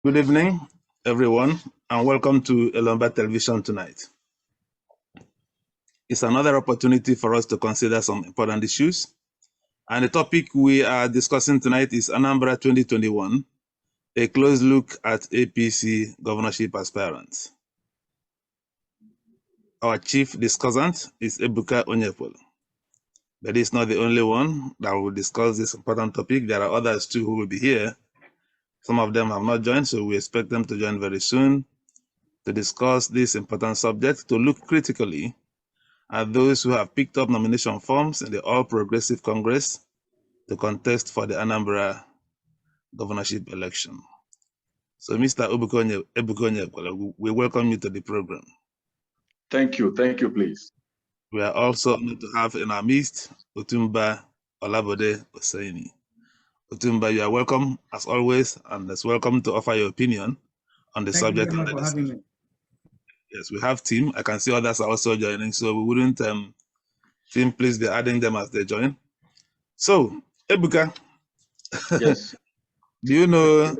Good evening, everyone, and welcome to Elombah Television tonight. It's another opportunity for us to consider some important issues. And the topic we are discussing tonight is Anambra 2021, a close look at APC Governorship Aspirants. Our chief discussant is Ebuka Onyekwelu. But he's not the only one that will discuss this important topic. There are others too who will be here. Some of them have not joined, so we expect them to join very soon to discuss this important subject, to look critically at those who have picked up nomination forms in the All Progressive Congress to contest for the Anambra governorship election. So, Mr. Ebuka Onyekwelu, we welcome you to the program. Thank you, please. We are also honored to have in our midst Otumba Olabode Oseini. Otumba, you are welcome as always, and it's welcome to offer your opinion on the subject. Thank you very much for having me. Yes, we have team. I can see others are also joining, so we wouldn't team, please be adding them as they join. So, Ebuka, yes. Do you know,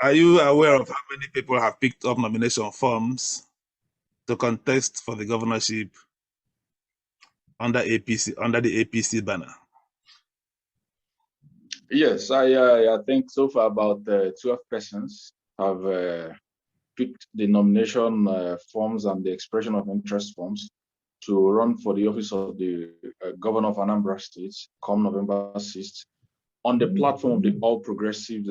are you aware of how many people have picked up nomination forms to contest for the governorship under the APC banner? Yes, I think so far about 12 persons have picked the nomination forms and the expression of interest forms to run for the office of the governor of Anambra State come November 6th on the platform of the All Progressive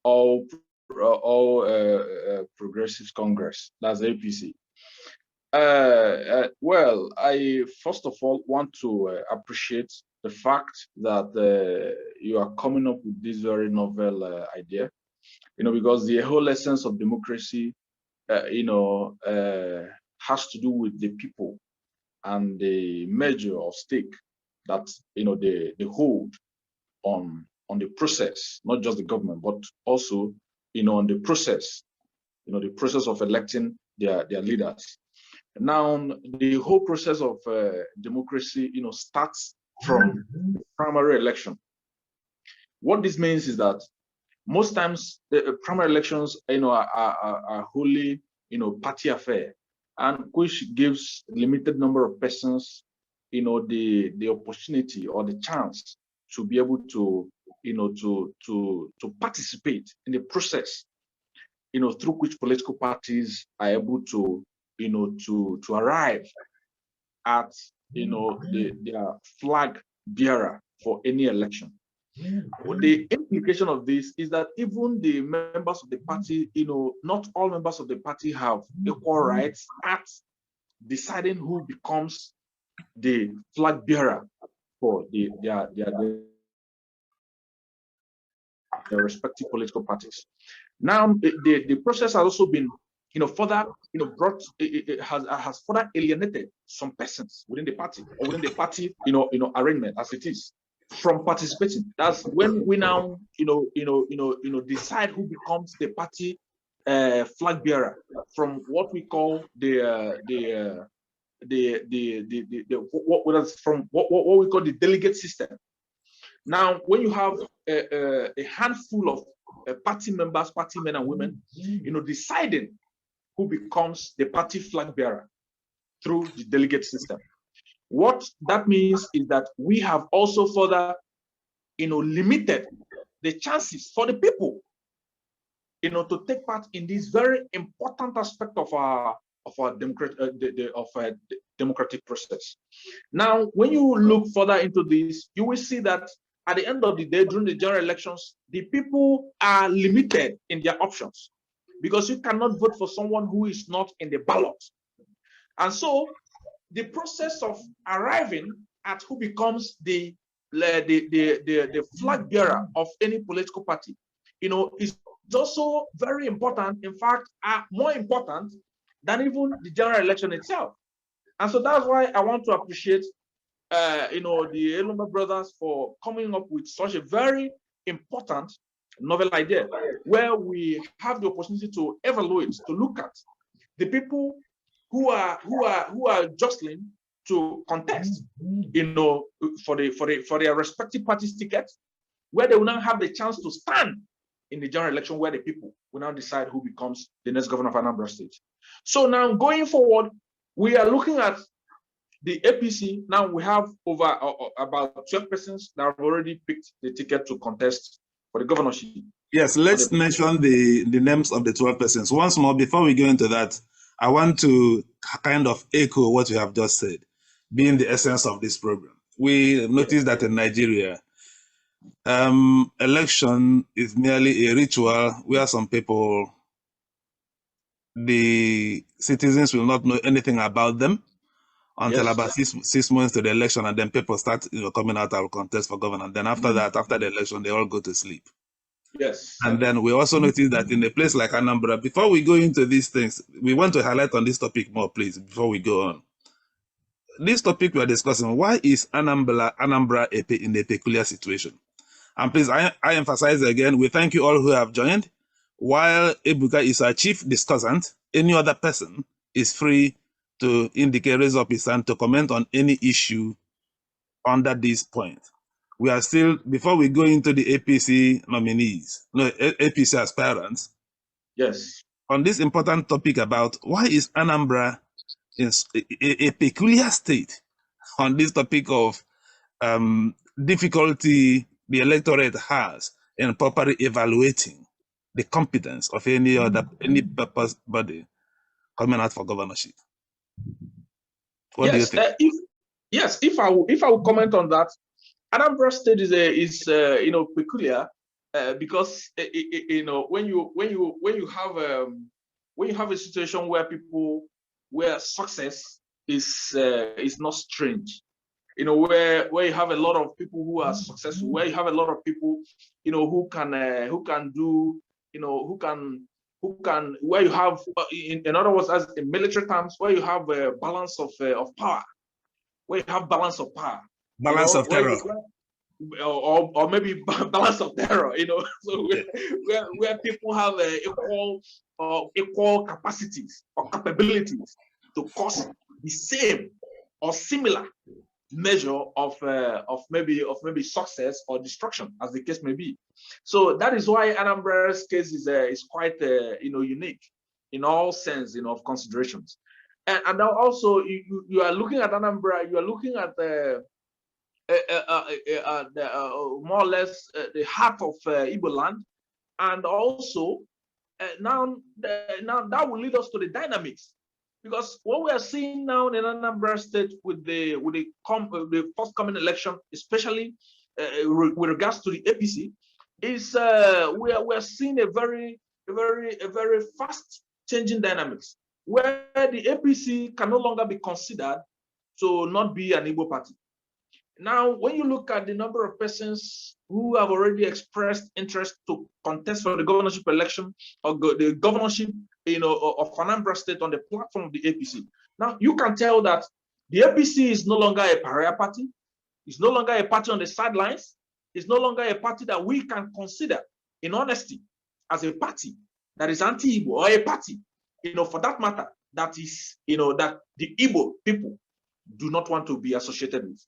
All Progressives Congress, that's APC. Well, I first of all want to appreciate the fact that you are coming up with this very novel idea, because the whole essence of democracy, has to do with the people and the measure of stake that, they hold on the process, not just the government, but also, on the process, the process of electing their leaders. Now, the whole process of democracy, starts from the primary election. What this means is that most times the primary elections, are wholly, party affair, and which gives limited number of persons, the opportunity or the chance to be able to, to participate in the process, through which political parties are able to, to arrive at, their flag bearer for any election. The implication of this is that even the members of the party, not all members of the party have equal rights at deciding who becomes the flag bearer for their respective political parties. Now, the process has also been, further, brought, it has further alienated some persons within the party or within the party, arrangement as it is from participating. That's when we now, decide who becomes the party flag bearer from what we call what we call the delegate system. Now, when you have a handful of party members, party men and women, deciding who becomes the party flag bearer through the delegate system. What that means is that we have also further, limited the chances for the people, to take part in this very important aspect of our democratic process. Now, when you look further into this, you will see that at the end of the day, during the general elections, the people are limited in their options because you cannot vote for someone who is not in the ballot. And so the process of arriving at who becomes the flag bearer of any political party, is also very important. In fact, more important than even the general election itself. And so that's why I want to appreciate, the Elombah brothers for coming up with such a very important novel idea, where we have the opportunity to evaluate, to look at the people who are jostling to contest, for their respective parties' tickets, where they will now have the chance to stand in the general election where the people will now decide who becomes the next governor of Anambra State. So now going forward, we are looking at the APC. Now we have over about 12 persons that have already picked the ticket to contest for the governorship. Yes, let's mention the names of the 12 persons. Once more, before we go into that, I want to kind of echo what you have just said, being the essence of this program. We noticed that in Nigeria, election is merely a ritual where some people, the citizens will not know anything about them until about six months to the election, and then people start coming out and contest for governor. And then after that, after the election, they all go to sleep. Yes. And then we also noticed that in a place like Anambra, before we go into these things, we want to highlight on this topic more, please, before we go on. This topic we are discussing, why is Anambra in a peculiar situation? And please, I emphasize again, we thank you all who have joined. While Ebuka is our chief discussant, any other person is free to indicate, raise up his hand to comment on any issue under this point. We are still, before we go into the APC nominees, no, APC aspirants. Yes. On this important topic about why is Anambra in a peculiar state, on this topic of difficulty the electorate has in properly evaluating the competence of any purpose body coming out for governorship. What do you think? If I will comment on that, Anambra State is peculiar because when you have a situation where success is not strange, where you have a lot of people who are successful, where you have a lot of people who can do, where you have in other words, as in military terms, where you have a balance of power, where you have balance of power. Balance of terror. Or maybe balance of terror, so where people have equal capacities or capabilities to cause the same or similar measure of maybe success or destruction, as the case may be. So that is why Anambra's case is quite unique in all sense of considerations. And now also you are looking at Anambra, you are looking at more or less the heart of Igbo land, and also now that will lead us to the dynamics, because what we are seeing now in Anambra State with the forthcoming election, especially with regards to the APC, is we are seeing a very fast changing dynamics, where the APC can no longer be considered to not be an Igbo party. Now, when you look at the number of persons who have already expressed interest to contest for the governorship election or the governorship, of Anambra State on the platform of the APC, now you can tell that the APC is no longer a pariah party. It's no longer a party on the sidelines. It's no longer a party that we can consider, in honesty, as a party that is anti-Igbo, or a party, for that matter, that is, that the Igbo people do not want to be associated with.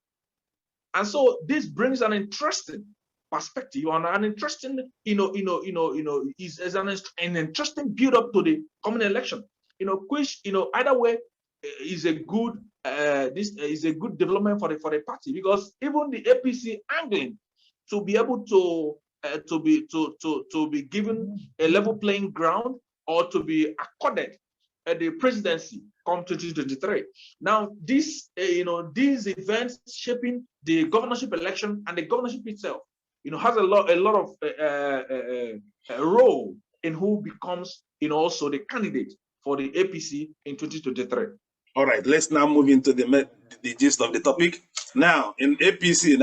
And so this brings an interesting perspective on an interesting, is an interesting build up to the coming election, which, either way is a good, this is a good development for the party, because even the APC angling to be able to be given a level playing ground, or to be accorded the presidency come 2023. Now, these events shaping the governorship election and the governorship itself, has a lot of role in who becomes, also the candidate for the APC in 2023. All right, let's now move into the gist of the topic. Now, in APC,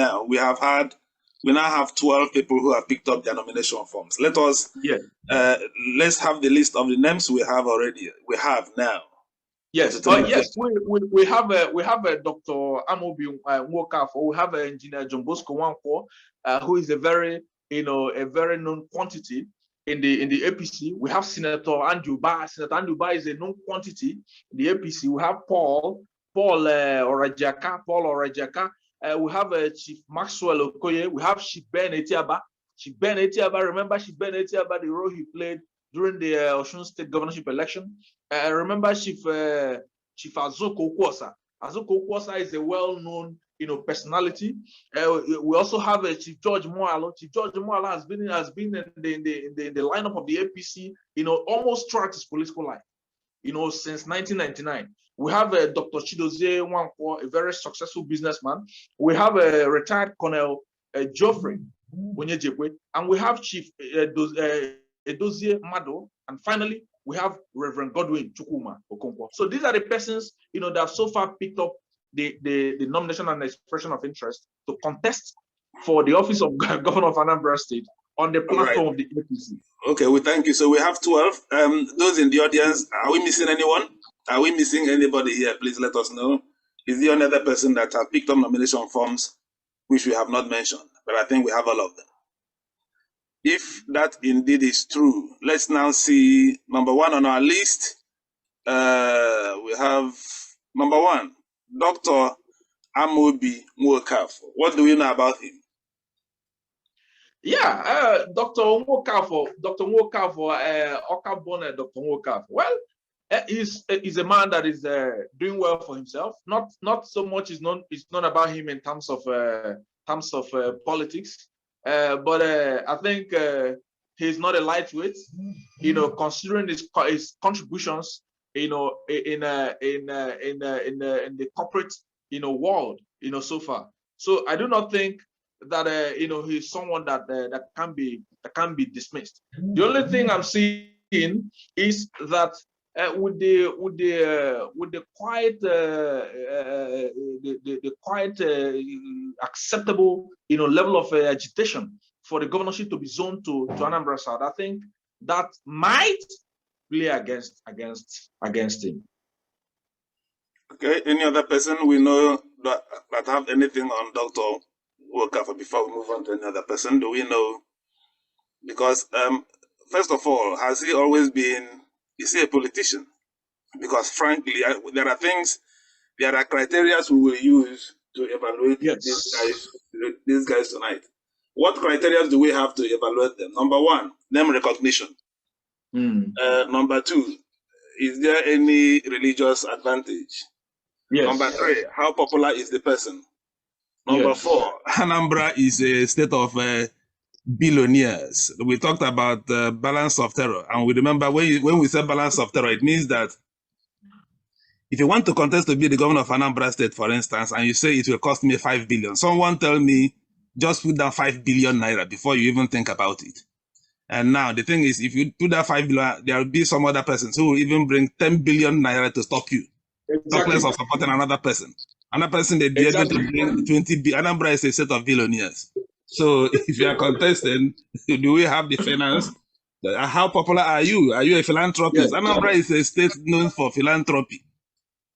we now have 12 people who have picked up their nomination forms. Let's have the list of the names we have already. We have now. Yes, we have Dr. Amobi Nwokafor. We have Engineer Johnbosco Nwankwo, who is a very known quantity in the APC. We have Senator Andrew Ba. Senator Andrew Ba is a known quantity in the APC. We have Paul Orajiaka. We have Chief Maxwell Okoye. We have Chief Ben Etiaba. Etiaba, remember Etiaba, the role he played during the Osun State governorship election. Remember Chief Azuka Okwuosa. Azuka Okwuosa is a well-known, personality. We also have Chief George Moghalu. Chief George Moghalu has been in the lineup of the APC, almost throughout his political life, since 1999. We have Dr. Chidozie Nwankwo, a very successful businessman. We have a retired Colonel Geoff, Onyejekwe, and we have Chief Chidozie Mado, and finally we have Reverend Godwin Chukwu Okonkwo. So these are the persons that have so far picked up the nomination and expression of interest to contest for the office of Governor of Anambra State on the platform of the APC. Okay, well, thank you. So we have 12. Those in the audience, are we missing anyone? Are we missing anybody here? Please let us know. Is there another person that have picked up nomination forms which we have not mentioned? But I think we have all of them. If that indeed is true, let's now see number one on our list. We have number one, Dr. Amobi Nwokafor. What do we know about him? Yeah, Dr. Nwokafor, Okabone, Dr. Nwokafor. Well, he's a man that is doing well for himself. Not so much is known about him in terms of politics. But I think he's not a lightweight, considering his contributions, in the corporate, world, so far. So I do not think that he's someone that can be dismissed. The only thing I'm seeing is that with the quite acceptable level of agitation for the governorship to be zoned to Anambra South, I think that might play against him. Okay, any other person we know that have anything on Dr. Nwokafor before we move on to another person? Do we know? Because first of all, has he always been? Is he a politician? Because frankly, there are criteria we will use to evaluate these guys tonight. What criteria do we have to evaluate them? Number one, name recognition. Number two, is there any religious advantage? Yes. Number three, how popular is the person? Number four, Anambra is a state of billionaires. We talked about the balance of terror, and we remember when we say balance of terror, it means that if you want to contest to be the governor of Anambra State, for instance, and you say it will cost me 5 billion, someone tell me just put down 5 billion naira before you even think about it. And now the thing is, if you put that 5 billion, there will be some other persons who will even bring 10 billion naira to stop you. Talk less of supporting another person. Another person, they're going to bring 20 billion. Anambra is a set of billionaires. So if you are contesting, do we have the finance? How popular are you? Are you a philanthropist? Yes. Anambra is a state known for philanthropy.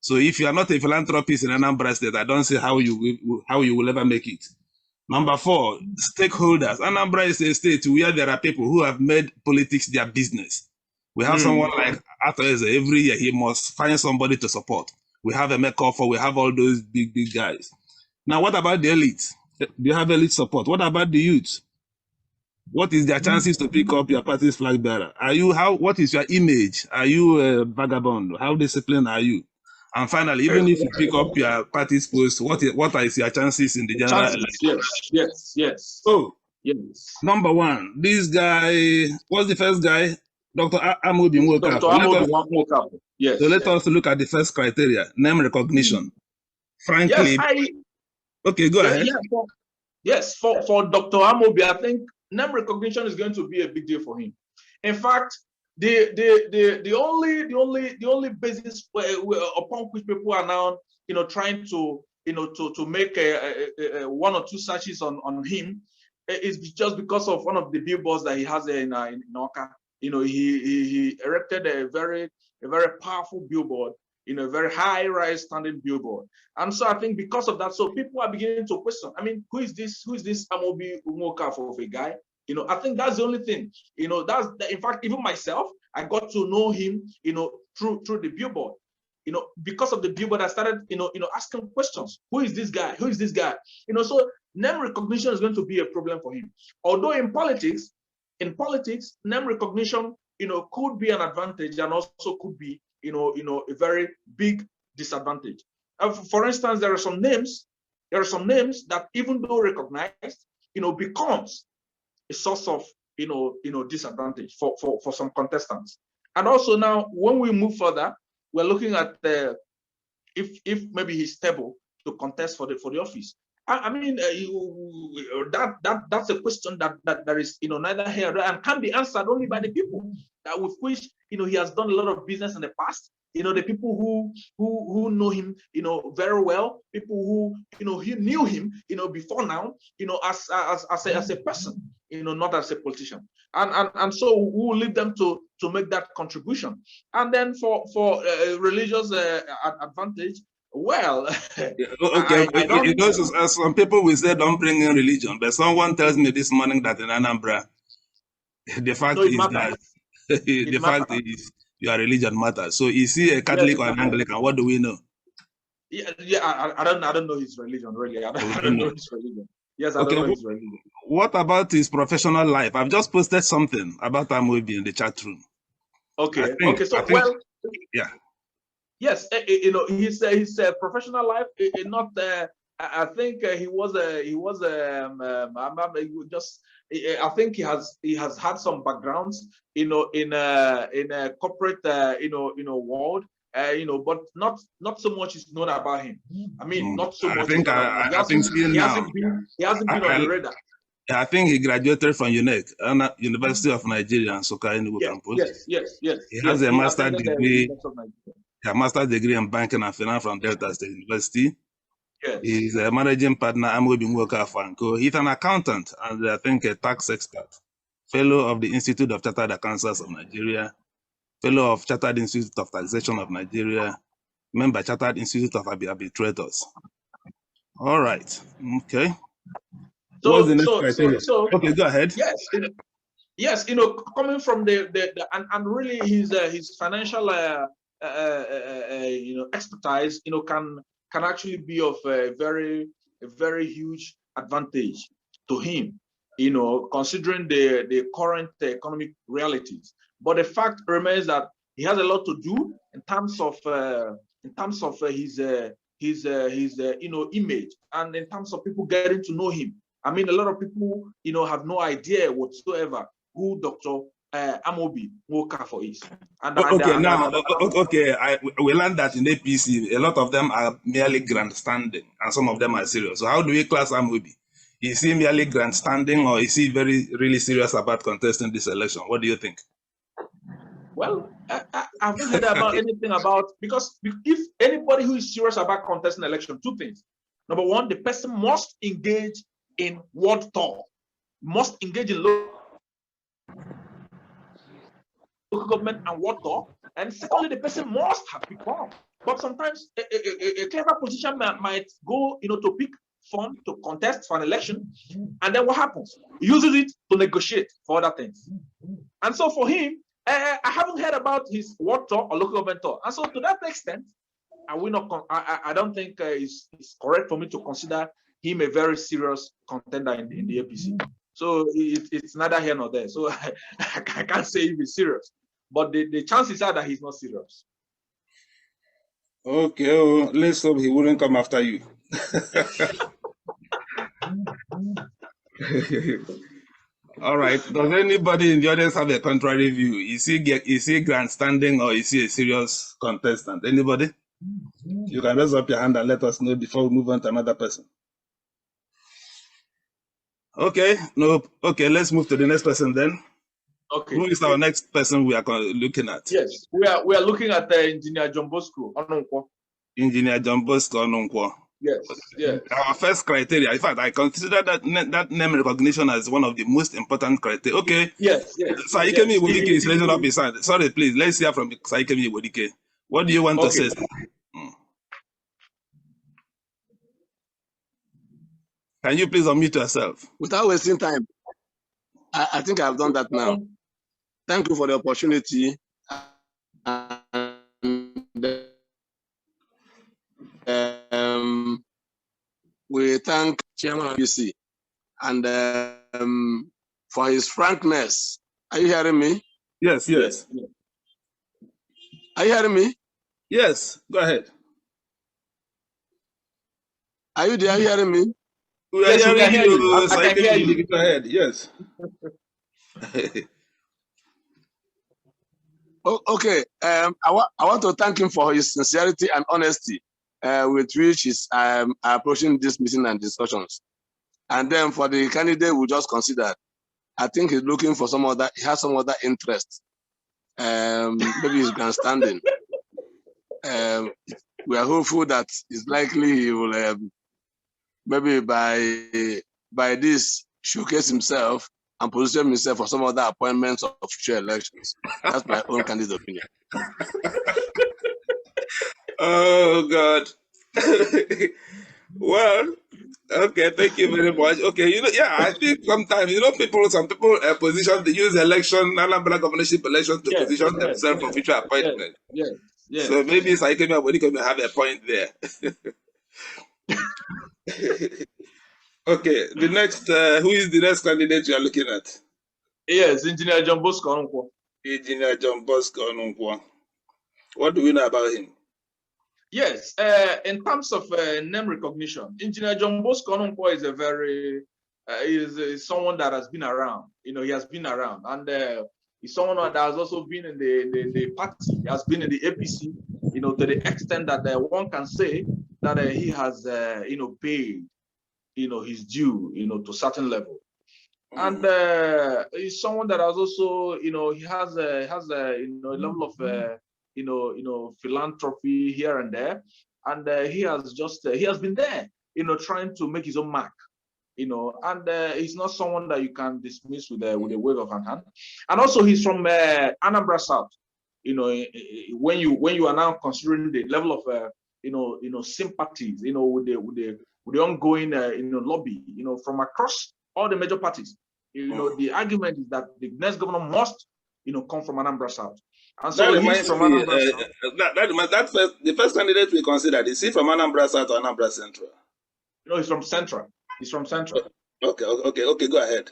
So if you are not a philanthropist in Anambra State, I don't see how you will ever make it. Number four, stakeholders. Anambra is a state where there are people who have made politics their business. We have someone like Atoeze. Every year he must find somebody to support. We have a Nwokafor, we have all those big guys. Now, what about the elite? Do you have elite support? What about the youth? What is their chances to pick up your party's flag bearer? What is your image? Are you a vagabond? How disciplined are you? And finally, even if you pick up your party's post, what is your chances in the general election? Yes. So, number one, this guy, what's the first guy? Dr. Amobi Nwokafor. Dr. Amobi Nwokafor. Yes. So let us look at the first criteria, name recognition. Frankly, okay, go ahead. For Dr. Amobi, I think name recognition is going to be a big deal for him. In fact, the only basis upon which people are now trying to make one or two searches on him is just because of one of the billboards that he has in Oka. He erected a very powerful billboard, a very high-rise standing billboard. And so I think because of that, so people are beginning to question, I mean, who is this Amobi Nwokafor of a guy? I think that's the only thing. In fact, even myself, I got to know him, through the billboard. Because of the billboard, I started, asking questions. Who is this guy? Who is this guy? So name recognition is going to be a problem for him. Although in politics, name recognition, could be an advantage and also could be, a very big disadvantage. For instance, there are some names that, even though recognized, becomes a source of, disadvantage for some contestants. And also now, when we move further, we're looking at if maybe he's stable to contest for the office. I mean, that's a question that is, neither here and can be answered only by the people that with which, he has done a lot of business in the past. The people who know him, very well, people who, he knew him, before now, as a person, not as a politician. And so we will leave them to make that contribution. And then for religious advantage, well, okay, some people will say don't bring in religion, but someone tells me this morning that in Anambra, the fact is that the fact is your religion matters. So is he a Catholic or an Anglican? What do we know? I don't know his religion really. I don't know his religion. Yes, I don't know his religion. What about his professional life? I've just posted something about Amobi in the chat room. Okay. Yeah. Yes, his professional life, not. I think he was. I think he has had some backgrounds, in a corporate, world, but not so much is known about him. I mean, not so much. I think he hasn't been on the radar. I think he graduated from UNEC, University of Nigeria, and Nsukka Enugu campus. Yes. He has a master's degree. A master's degree in banking and finance from Delta State University. Yes. He's a managing partner, Amobi Nwokafor. He's an accountant and I think a tax expert. Fellow of the Institute of Chartered Accountants of Nigeria. Fellow of Chartered Institute of Taxation of Nigeria. Member Chartered Institute of Arbitrators. All right. Okay. What's the next criteria? Okay, go ahead. Yes. Coming from and really his financial expertise, can actually be of a very huge advantage to him, considering the current economic realities. But the fact remains that he has a lot to do in terms of his image, and in terms of people getting to know him. I mean, a lot of people, have no idea whatsoever who Dr. Amobi Nwokafor is. We learned that in APC, a lot of them are merely grandstanding, and some of them are serious. So how do we class Amobi? Is he merely grandstanding, or is he really serious about contesting this election? What do you think? Well, I haven't heard about anything about, because if anybody who is serious about contesting election, two things. Number one, the person must engage in ward talk, must engage in local government and ward talk, and secondly, the person must have picked form. But sometimes a clever politician might go, to pick form to contest for an election, and then what happens? He uses it to negotiate for other things. And so for him, I haven't heard about his ward talk or local government talk. And so to that extent, I don't think it's correct for me to consider him a very serious contender in the APC. So it's neither here nor there. So I can't say if he's serious, but the chances are that he's not serious. Okay, well, let's hope he wouldn't come after you. All right. Does anybody in the audience have a contrary view? Is he grandstanding, or is he a serious contestant? Anybody? You can raise up your hand and let us know before we move on to another person. Okay, no. Okay, let's move to the next person then. Okay. Who is our next person we are looking at? Yes, we are looking at Engineer Johnbosco Onunkwo. Engineer Johnbosco Onunkwo. Yes. Our first criteria. In fact, I consider that name recognition as one of the most important criteria. Okay. Yes. Saikemi Igwebike is raising up his hand. Sorry, please. Let's hear from Saikemi Igwebike. What do you want to say? Can you please unmute yourself? Without wasting time, I think I've done that now. Thank you for the opportunity. We thank chairman of APC, and for his frankness. Are you hearing me? Yes, yes. Are you hearing me? Yes, go ahead. Are you there? Are you hearing me? We are Yes, we can hearing hear you. you. I can hear you. Go ahead. Yes. Okay. I want to thank him for his sincerity and honesty with which he's approaching this meeting and discussions. And then for the candidate we just considered, I think he's looking for some other. He has some other interest. Maybe he's grandstanding. We are hopeful that it's likely he will maybe by this showcase himself and position himself for some other appointments of future elections. That's my own candidate opinion. Oh God. Well, okay, thank you very much. Okay, I think sometimes, some people position, they use election, Anambra governorship election to position themselves for future appointment. Yes. So maybe Saikemi can have a point there. Okay, the next, who is the next candidate you are looking at? Yes, Engineer Johnbosco Onunkwo. Engineer Johnbosco Onunkwo. What do we know about him? Yes, in terms of name recognition, Engineer Johnbosco Onunkwo is a very, is someone that has been around. He has been around, and he's someone that has also been in the party. He has been in the APC, to the extent that one can say that he has, paid, his due, to a certain level. And he's someone that has also, he has a level of philanthropy here and there, and he has been there, trying to make his own mark, and he's not someone that you can dismiss with a wave of an hand. And also he's from Anambra South. When you are now considering the level of sympathies, with the ongoing lobby, from across all the major parties. The argument is that the next governor must, come from Anambra South. And so he's from Anambra South. The first candidate we considered, is he from Anambra South or Anambra Central? He's from Central. He's from Central. Okay. Go ahead.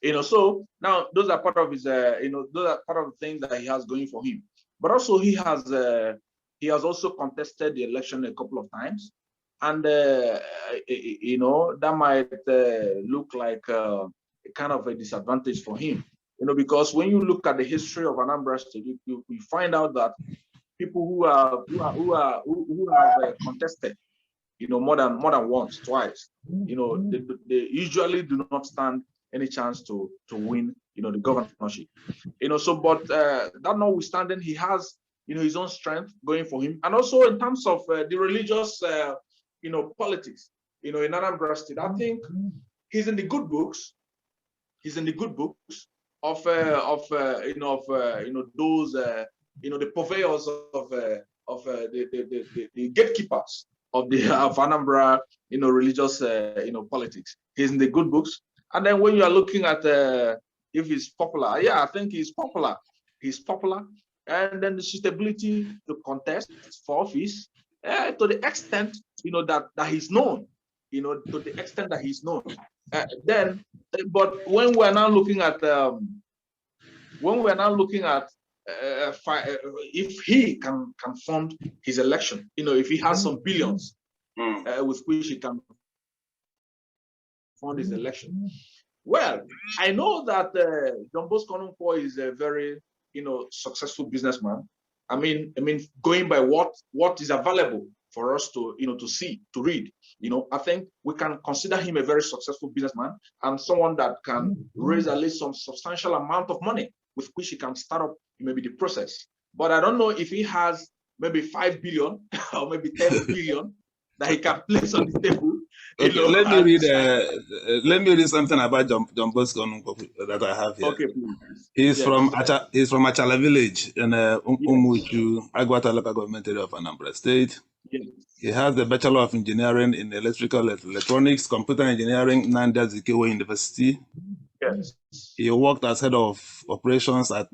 Yes. So now those are part of his, those are part of the things that he has going for him. But also he has also contested the election a couple of times. And, that might look like a kind of a disadvantage for him, because when you look at the history of Anambra State, you find out that people who have contested, more than once, twice, they usually do not stand any chance to win, the governorship. But that notwithstanding, he has, his own strength going for him, and also in terms of the religious. Politics, in Anambra State, I think he's in the good books. He's in the good books of those, the purveyors of the gatekeepers of Anambra, religious, politics. He's in the good books. And then when you are looking at if he's popular, I think he's popular. He's popular, and then the suitability to contest for office. To the extent, that he's known, to the extent that he's known. But when we're now looking at, if he can fund his election, if he has some billions with which he can fund his election. Well, I know that Johnbosco Onunkwo is a very, successful businessman. I mean, going by what is available for us to, to see, to read, I think we can consider him a very successful businessman and someone that can raise at least some substantial amount of money with which he can start up maybe the process. But I don't know if he has maybe 5 billion or maybe 10 billion that he can place on the table. Let me read something about Johnbosco Onunkwo that I have here. Okay, please. He's from Achala village in Umuchu, Agbako local government area of Anambra State. Yes. He has the Bachelor of Engineering in Electrical Electronics, Computer Engineering, Nnamdi University. Yes. He worked as head of operations at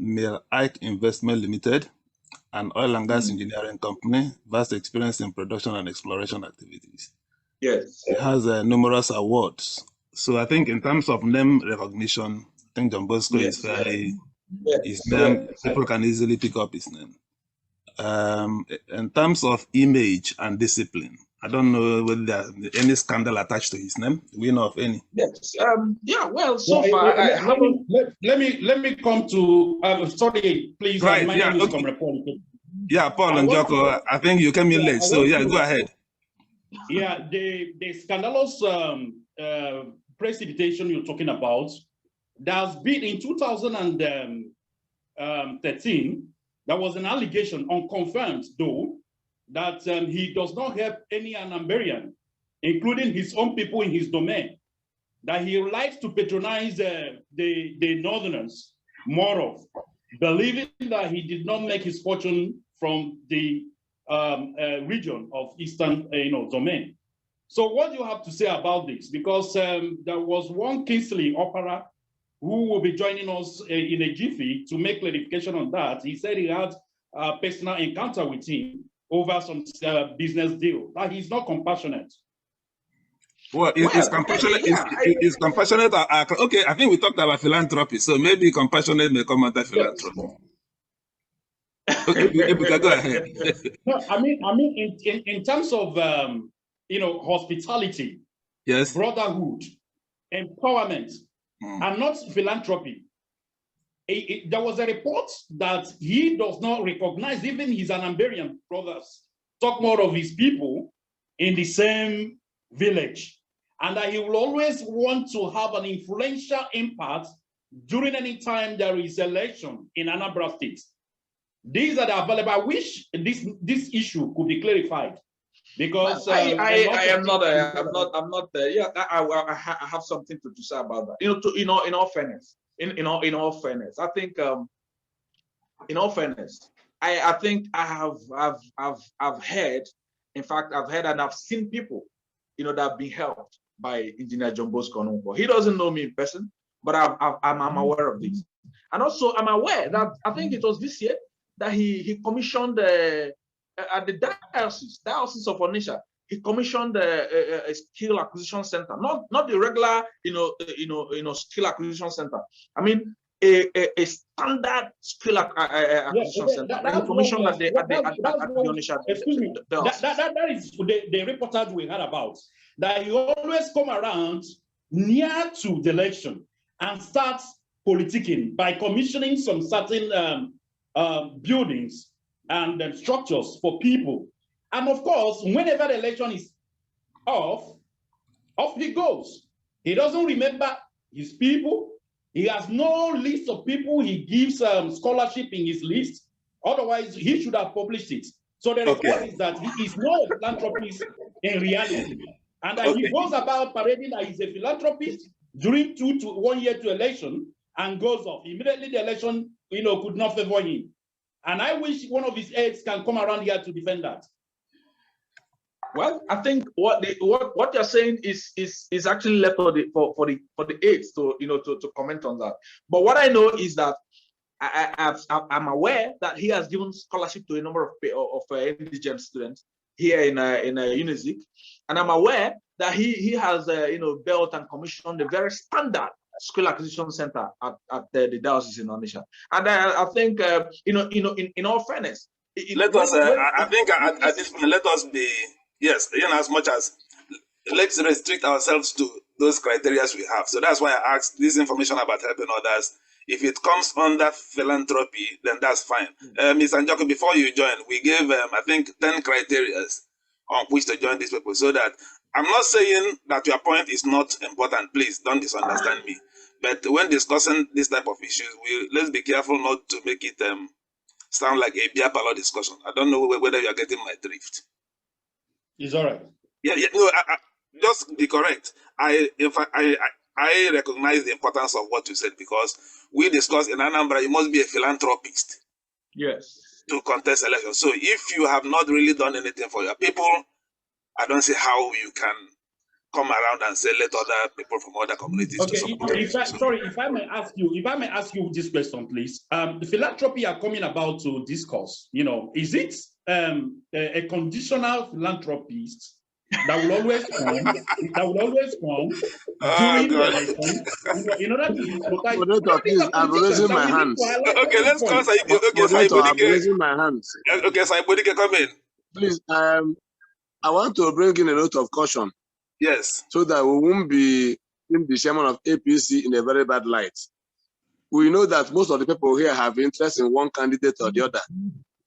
Ike Investment Limited, an oil and gas engineering company, vast experience in production and exploration activities. Yes. He has numerous awards. So I think in terms of name recognition, I think Johnbosco is very, his name, people can easily pick up his name. In terms of image and discipline, I don't know whether there's any scandal attached to his name. Do we know of any? Yes. Yeah. Well, so far, let me come to. Sorry, please. Right. My name is Comrade Paul. Yeah, Paul and Joko. I think you came in late, so yeah, go ahead. Yeah, the scandalous precipitation you're talking about. There's been in 2013. There was an allegation, unconfirmed though, that he does not help any Anambarian, including his own people in his domain, that he likes to patronize the Northerners more of, believing that he did not make his fortune from the region of Eastern domain. So what do you have to say about this? Because there was one Kingsley Opera who will be joining us in a jiffy to make clarification on that. He said he had a personal encounter with him over some business deal, that he's not compassionate. Well, is compassionate? Is compassionate? Okay, I think we talked about philanthropy, so maybe compassionate may come under philanthropy. Okay, go ahead. No, I mean, in terms of hospitality, yes, brotherhood, empowerment, and not philanthropy. There was a report that he does not recognize even his Anambarian brothers, talk more of his people in the same village, and that he will always want to have an influential impact during any time there is election in Anambra State. These are the available. I wish this issue could be clarified, because I have something to say about that. In all fairness, in all fairness, I think in all fairness, I think I've heard, in fact, I've heard and I've seen people, that have been helped by Engineer Johnbosco Onunkwo. He doesn't know me in person, but I'm aware of this, and also I'm aware that I think it was this year that he commissioned at the diocese of Onitsha. He commissioned a skill acquisition center, not the regular skill acquisition center. I mean a standard skill acquisition center. He commissioned at the Onitsha. Excuse me. That is the reportage we had about, that he always come around near to the election and starts politicking by commissioning some certain buildings and structures for people. And of course, whenever the election is off he goes. He doesn't remember his people. He has no list of people he gives scholarship in his list. Otherwise, he should have published it. So the report is that he is not a philanthropist in reality. And that he goes about parading that he's a philanthropist during 2 to 1 year to election and goes off. Immediately the election, could not favor him. And I wish one of his aides can come around here to defend that. Well, I think what you're saying is actually left for the aides to to comment on that. But what I know is that I'm aware that he has given scholarship to a number of indigent students here in UNIZIK, and I'm aware that he has built and commissioned a very standard skill acquisition center at the diocese in Onitsha. And I think in all fairness, let us. I think at this point, let us be as much as let's restrict ourselves to those criteria we have. So that's why I asked this information about helping others. If it comes under philanthropy, then that's fine. Ms. Anjako, before you join, we gave I think 10 criteria on which to join these people. So that I'm not saying that your point is not important. Please don't misunderstand me. But when discussing this type of issues, let's be careful not to make it sound like a beer parlor discussion. I don't know whether you are getting my drift. It's all right. Yeah. No, just be correct. I recognize the importance of what you said, because we discussed in Anambra, you must be a philanthropist. Yes. To contest elections. So if you have not really done anything for your people, I don't see how you can come around and say let other people from other communities. Okay, if I may ask you this question, please. The philanthropy are coming about to discuss. Is it a conditional philanthropist that will always come, during the election in order to democratize. Moderator, please, I'm raising my hands. Okay, let's call Moderator, I'm raising my hands. Okay, Saibodike, come in. Please, I want to bring in a note of caution. Yes. So that we won't be in the chairman of APC in a very bad light. We know that most of the people here have interest in one candidate or the other.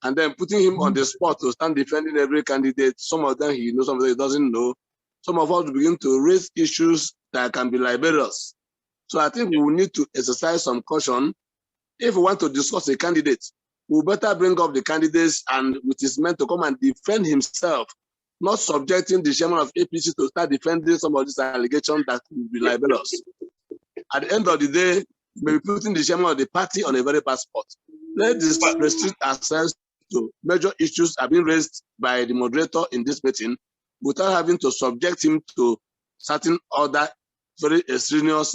And then putting him on the spot to stand defending every candidate, some of them he knows, some of them he doesn't know. Some of us begin to raise issues that can be libelous. So I think we will need to exercise some caution. If we want to discuss a candidate, we better bring up the candidates and with his men to come and defend himself, not subjecting the chairman of APC to start defending some of these allegations that will be libelous. At the end of the day, maybe putting the chairman of the party on a very bad spot. Let's restrict ourselves to major issues have been raised by the moderator in this meeting without having to subject him to certain other very extraneous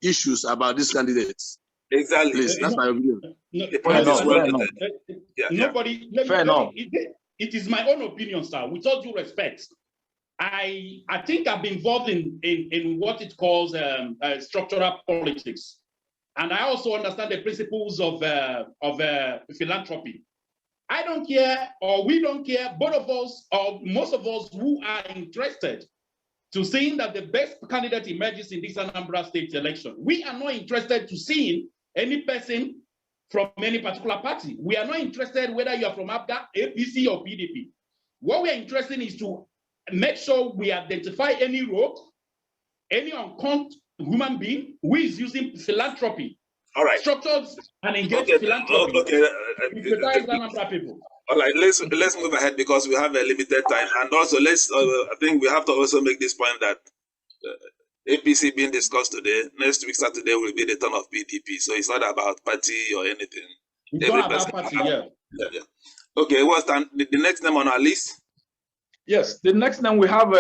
issues about these candidates. Exactly. Please, that's my opinion. It is my own opinion, sir. With all due respect, I think I've been involved in what it calls structural politics. And I also understand the principles of philanthropy. I don't care, or we don't care, both of us, or most of us who are interested to seeing that the best candidate emerges in this Anambra state election. We are not interested to seeing any person from any particular party. We are not interested whether you are from APC or PDP. What we are interested in is to make sure we identify any rogue, any uncouth human being who is using philanthropy, all right, structures and engage philanthropy. People. All right, let's move ahead because we have a limited time, and also I think we have to also make this point that APC being discussed today. Next week Saturday will be the turn of PDP, so it's not about party or anything. It's not about party, yeah. Okay, what's the next name on our list? Yes, the next name we have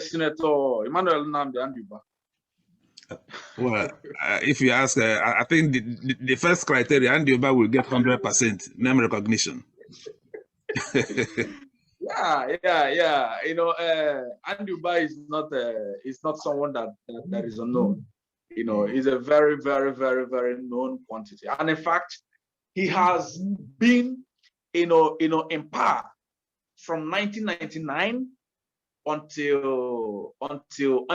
Senator Emmanuel Nnamdi. Well, if you ask, I think the first criteria, Andiuba will get 100% name recognition. Yeah. You know, Andiuba is not someone that is unknown. You know, he's a very, very, very, very known quantity, and in fact, he has been, in power from 1999 until in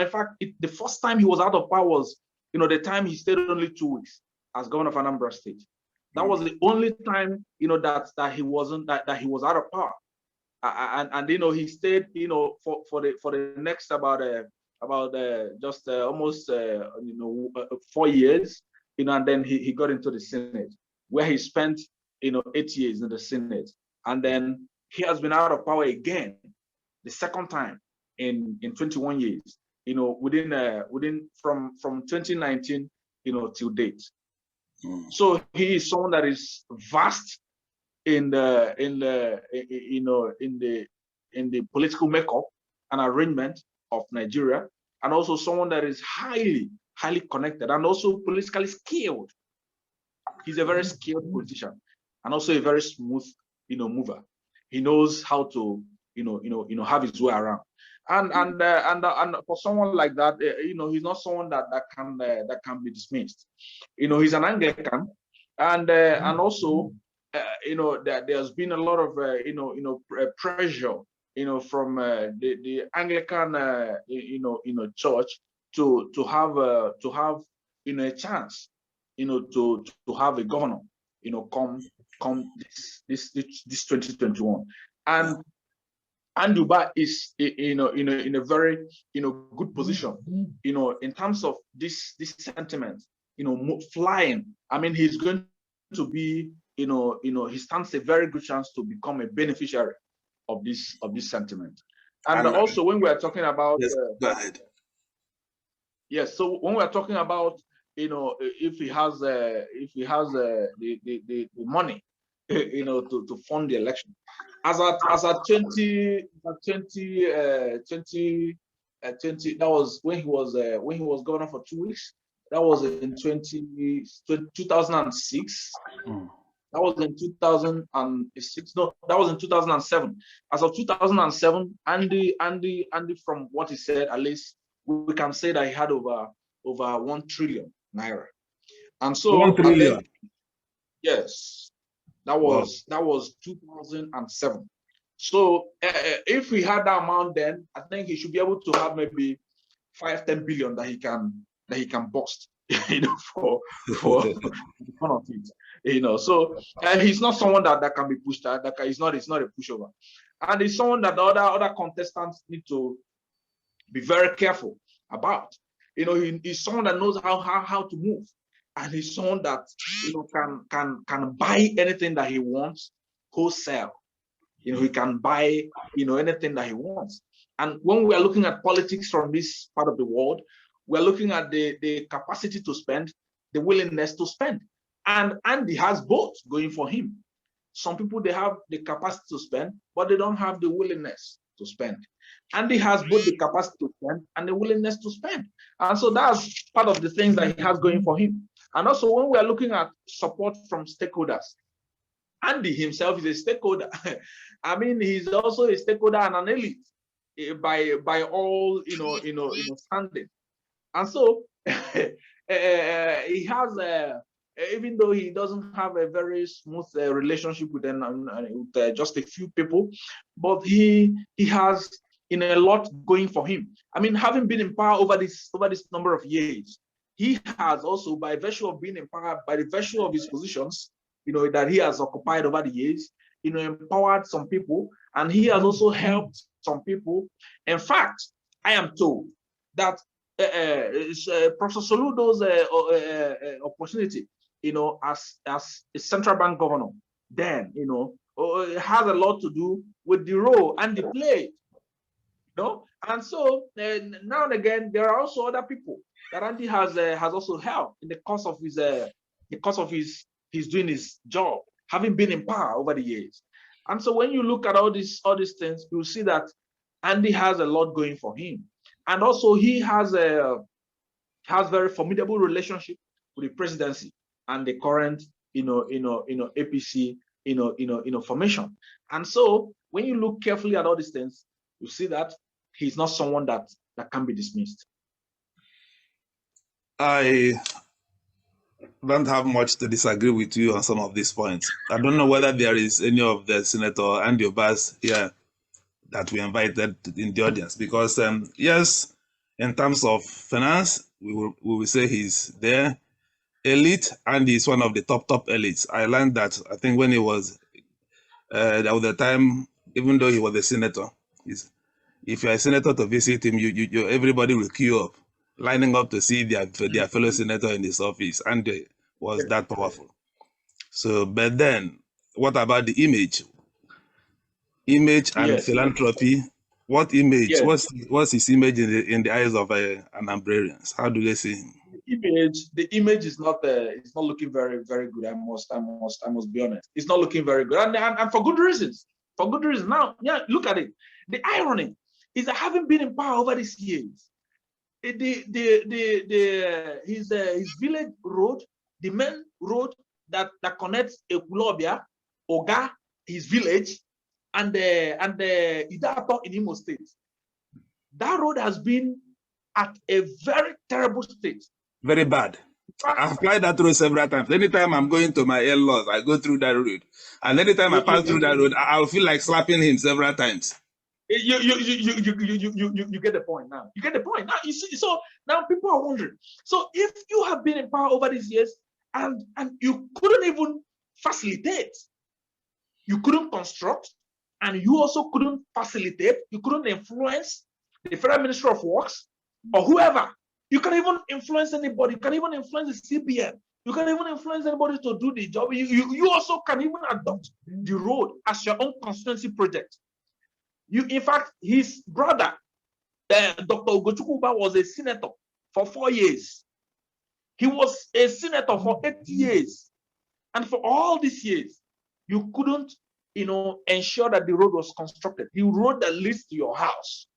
fact the first time he was out of power was the time he stayed only 2 weeks as governor of Anambra State. That was the only time that he wasn't that he was out of power, and he stayed for the next about almost 4 years, and then he got into the Senate where he spent 8 years in the Senate, and then he has been out of power again the second time in 21 years, within from 2019, till date. So he is someone that is vast in the political makeup and arrangement of Nigeria, and also someone that is highly connected and also politically skilled. He's a very skilled politician and also a very smooth, mover. He knows how to, have his way around. And for someone like that, he's not someone that can be dismissed. He's an Anglican, and also, there's been a lot of pressure, from the Anglican, church to have a chance, to have a governor, come this 2021. And Anduba is in a very good position, in terms of this sentiment, flying. I mean, he's going to be, he stands a very good chance to become a beneficiary of this sentiment. And also, when we are talking about go ahead. Yes, so when we are talking about if he has the money, to fund the election, as at 2020, that was when he was governor for 2 weeks. That was in 2006. That was in 2006. No, that was in 2007. As of 2007, Andy, from what he said, at least we can say that he had over 1 trillion naira. And so 1 trillion. Yes, that was 2007. So if he had that amount, then I think he should be able to have maybe 5-10 billion that he can bust, for one of it, So he's not someone that can be pushed. He's not a pushover, and he's someone that the other contestants need to be very careful about. He's someone that knows how to move, and he's someone that can buy anything that he wants wholesale. He can buy anything that he wants. And when we are looking at politics from this part of the world, we're looking at the capacity to spend, the willingness to spend. And Andy has both going for him. Some people, they have the capacity to spend, but they don't have the willingness to spend. Andy has both the capacity to spend and the willingness to spend. And so that's part of the things that he has going for him. And also when we are looking at support from stakeholders, Andy himself is a stakeholder. I mean, he's also a stakeholder and an elite by all standing. And so he has even though he doesn't have a very smooth relationship with them, with just a few people, but he has a lot going for him. I mean, having been in power over this number of years, he has also, by virtue of being in power, by the virtue of his positions, that he has occupied over the years, empowered some people, and he has also helped some people. In fact, I am told that Professor Soludo's opportunity, as a central bank governor, then, has a lot to do with the role and the play, And so now and again, there are also other people that Andy has also helped in the course of his doing his job, having been in power over the years. And so when you look at all these things, you'll see that Andy has a lot going for him. And also he has very formidable relationship with the presidency and the current, APC, formation. And so when you look carefully at all these things, you see that he's not someone that can be dismissed. I don't have much to disagree with you on some of these points. I don't know whether there is any of the Senator Andy Obas here that we invited in the audience, because yes, in terms of finance, we will say he's there, elite, and he's one of the top elites. I learned that, I think, when he was there was the time, even though he was a senator, if you're a senator to visit him, everybody will queue up, lining up to see their fellow senator in his office, and they was that powerful. So, but then, what about the image? Image and Yes. philanthropy. What image? Yes. What's his image in the eyes of Anambrarians? How do they see him? The image is not looking very, very good. I must be honest. It's not looking very good, and for good reasons. For good reasons. Now, yeah, look at it. The irony is that having been in power over these years, his village road, the main road that connects Elombah, Oga, his village, and the Idato in Imo State. That road has been at a very terrible state. Very bad. I've applied that road several times. Anytime I'm going to my in-laws, I go through that road. And anytime I pass through that road, I'll feel like slapping him several times. You get the point now. You get the point now. You see, so now people are wondering. So if you have been in power over these years and you couldn't even facilitate, you couldn't construct, and you also couldn't facilitate, you couldn't influence the Federal Ministry of Works or whoever. You can even influence anybody. You can even influence the CBN. You can even influence anybody to do the job. You also can even adopt the road as your own constituency project. In fact, his brother, Dr. Ugochukwu, was a senator for 4 years. He was a senator for 8 years. And for all these years, you couldn't, ensure that the road was constructed. The road that leads to your house.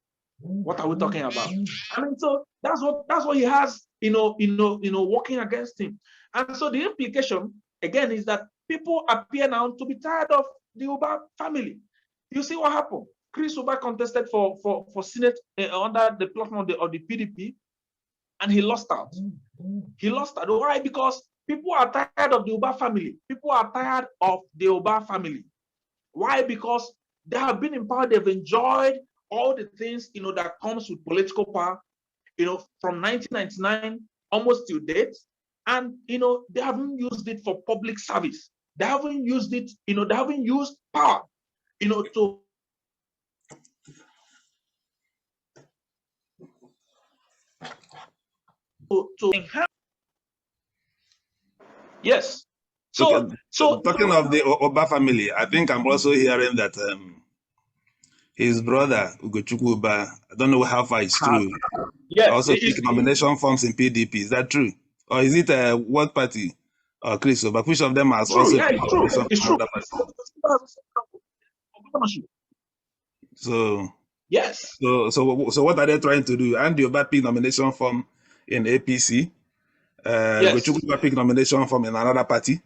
What are we talking about? I mean, so that's what he has, working against him. And so the implication, again, is that people appear now to be tired of the Uba family. You see what happened? Chris Uba contested for Senate under the platform of the PDP, and he lost out. He lost out. Why? Because people are tired of the Uba family. People are tired of the Uba family. Why? Because they have been in power. They've enjoyed all the things, that comes with political power, from 1999 almost till date. And, they haven't used it for public service. They haven't used it, they haven't used power, to enhance. Yes. So talking of the Oba family, I think I'm also hearing that his brother Ugochukwu Uba, I don't know how far it's true. Yes, also pick nomination forms in PDP. Is that true, or is it a what party? Or Chris Uba? Which of them has true, also? yeah, it's true. So yes. So what are they trying to do? And the Uba pick nomination form in APC. Yes. Ugochukwu Uba pick nomination form in another party.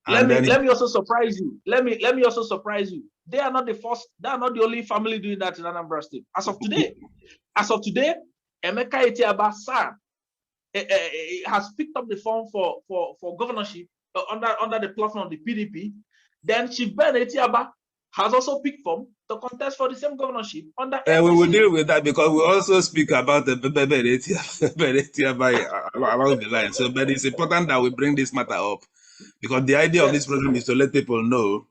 Let me also surprise you. Let me also surprise you. They are not the first. They are not the only family doing that in Anambra State. As of today, Emeka Etiaba has picked up the form for governorship under the platform of the PDP. Then Chief Ben Etiaba has also picked form to contest for the same governorship under. We will deal with that because we also speak about the Etiaba along the line. So, but it's important that we bring this matter up because the idea of this program is to let people know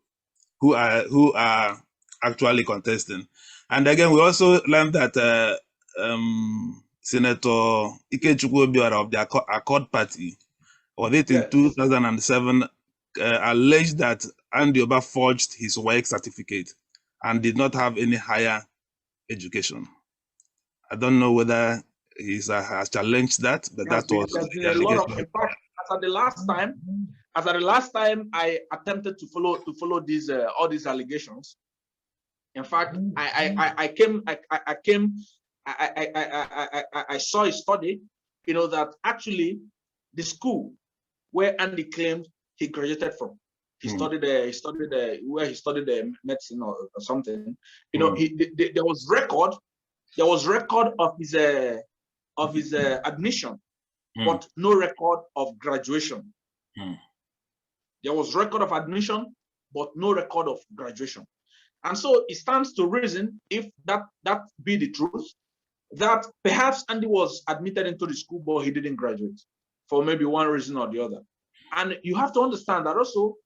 who are actually contesting. And again, we also learned that Senator Ikechukwu Obiora of the Accord Party, or it in 2007, alleged that Andy Oba forged his work certificate and did not have any higher education. I don't know whether he has challenged that, but that was the allegation. In fact, as at the last time I attempted to follow these all these allegations. In fact, I saw a study, that actually the school where Andy claimed he graduated from, he studied where he studied medicine or something. There was record of his admission, but no record of graduation. There was record of admission, but no record of graduation. And so it stands to reason, if that be the truth, that perhaps Andy was admitted into the school, but he didn't graduate for maybe one reason or the other. And you have to understand that also,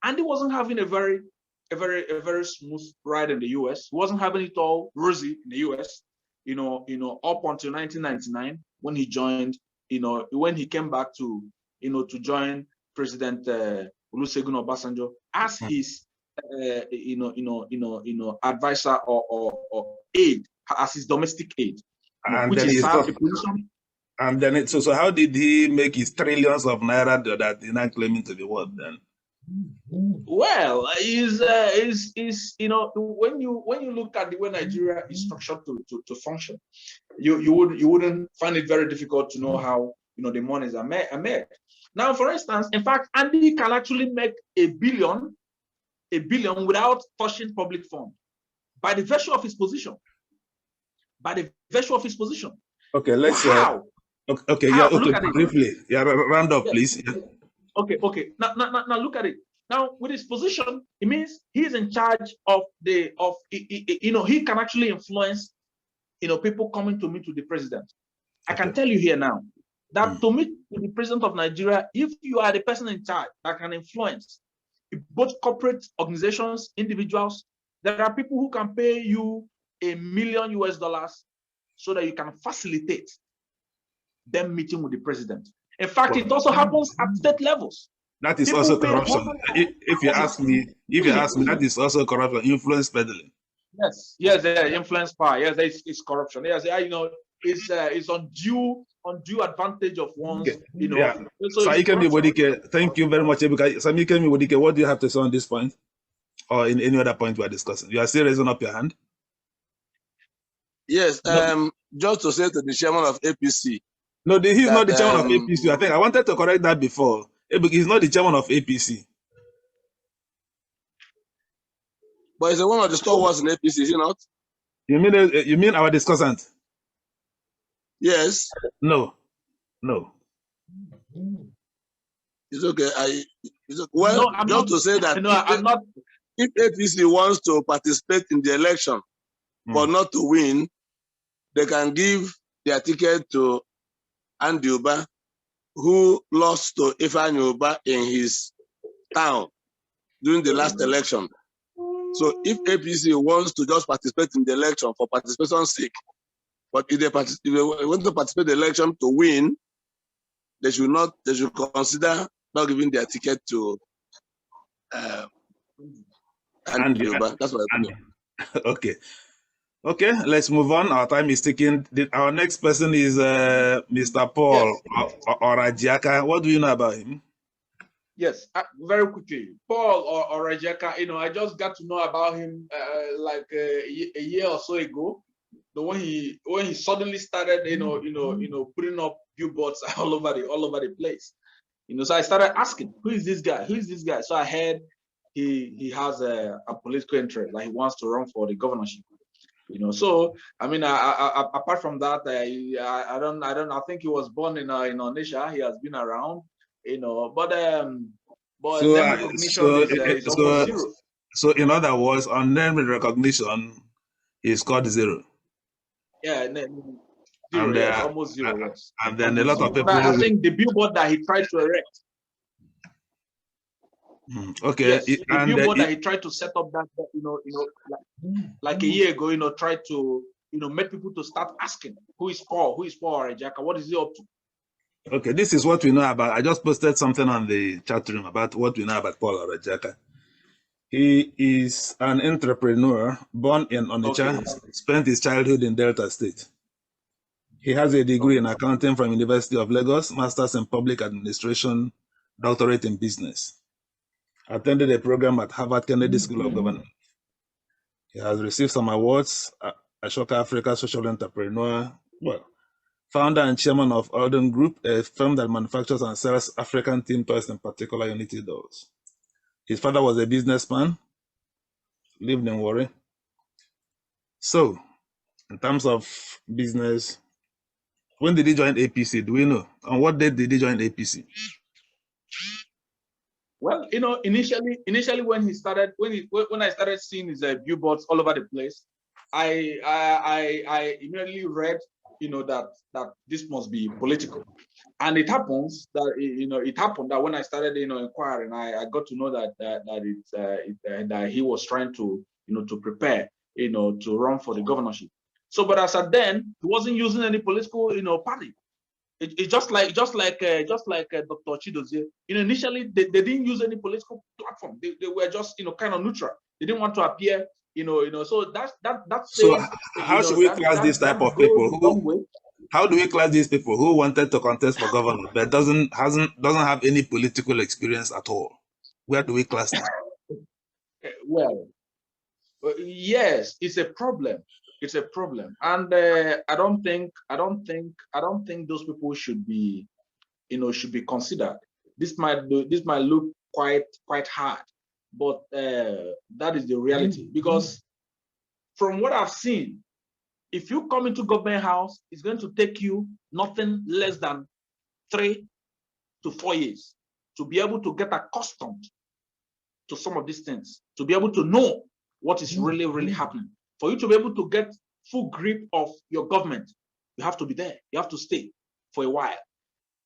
Andy wasn't having a very smooth ride in the US. He wasn't having it all rosy in the US, up until 1999 when he joined, when he came back to join President Olusegun Obasanjo as his advisor or aide, as his domestic aide, and which then is the position. And then so how did he make his trillions of naira that he's not claiming to be worth then? Well, when you look at the way Nigeria is structured to function, you wouldn't find it very difficult to know how the monies are made. Now, for instance, in fact, Andy can actually make a billion without touching public funds by the virtue of his position. Okay, let's how? Okay, how? Yeah, okay, briefly. Yeah, round up, please. Yeah. Okay. Now look at it. Now, with his position, it means he's in charge of he can actually influence, people coming to meet with the president. I can tell you here now that to meet with the president of Nigeria, if you are the person in charge that can influence both corporate organizations, individuals, there are people who can pay you $1 million so that you can facilitate them meeting with the president. In fact, it also happens at state levels. That is also corruption. If you ask me, that is also corruption, influence peddling. Yes, influence power. Yes, it's corruption. Yes, it's undue advantage of one's. Okay. Yeah. So thank you very much, Ebube. What do you have to say on this point, or in any other point we are discussing? You are still raising up your hand. Yes. Just to say to the chairman of APC. No, he's not the chairman of APC. I think I wanted to correct that before. He's not the chairman of APC. But he's one of the stalwarts in APC, is he not? You mean our discussant? Yes. No. It's okay. It's okay. Well, no, I'm just not, to say that no, I'm not. If APC wants to participate in the election, but not to win, they can give their ticket to Andy Uba, who lost to Ifenna Uba in his town during the last election. So if APC wants to just participate in the election for participation's sake, but if they want to participate in the election to win, they should consider not giving their ticket to Andy Uba. That's what I think. Okay, let's move on. Our time is ticking. Our next person is Mr. Paul Orajiaka. What do you know about him? Yes, very quickly. Paul Orajiaka, I just got to know about him like a year or so ago. When he suddenly started, putting up billboards all over the place. So I started asking, who is this guy? Who is this guy? So I heard he has a political interest, like he wants to run for the governorship. So I mean, apart from that, I think he was born in Onitsha. He has been around, but name recognition is almost zero. So in other words, on name recognition, he scored 0. Yeah, zero, yes, almost 0. Yes. And then a lot of people. But I think the billboard that he tried to erect. Okay. Yes, the billboard that he tried to set up, that like a year ago, tried to make people to start asking, who is Paul Orajiaka? What is he up to? Okay, this is what we know about. I just posted something on the chat room about what we know about Paul Orajiaka. He is an entrepreneur born in Onitsha, spent his childhood in Delta State. He has a degree in accounting from University of Lagos, master's in public administration, doctorate in business. Attended a program at Harvard Kennedy School of Government. He has received some awards, Ashoka Africa Social Entrepreneur, founder and chairman of Alden Group, a firm that manufactures and sells African tin toys, in particular Unity dolls. His father was a businessman, lived in Warri. So, in terms of business, when did he join APC? Do we know? On what date did he join APC? Well, initially when he started, when I started seeing his billboards all over the place, I immediately read, that this must be political, and it happens that it happened that when I started, inquiring, I got to know that he was trying to, to prepare, to run for the governorship. So, but as at then, he wasn't using any political, party. It's just like Dr. Chidozie. Initially they didn't use any political platform. They were just kind of neutral. They didn't want to appear, So that's so how should we class this type of people? How do we class these people who wanted to contest for governor but doesn't have any political experience at all? Where do we class them? Well, yes, it's a problem. It's a problem, and I don't think those people should be, should be considered. This might look quite hard, but that is the reality. Because from what I've seen, if you come into government house, it's going to take you nothing less than 3 to 4 years to be able to get accustomed to some of these things, to be able to know what is really happening. For you to be able to get full grip of your government, you have to be there. You have to stay for a while.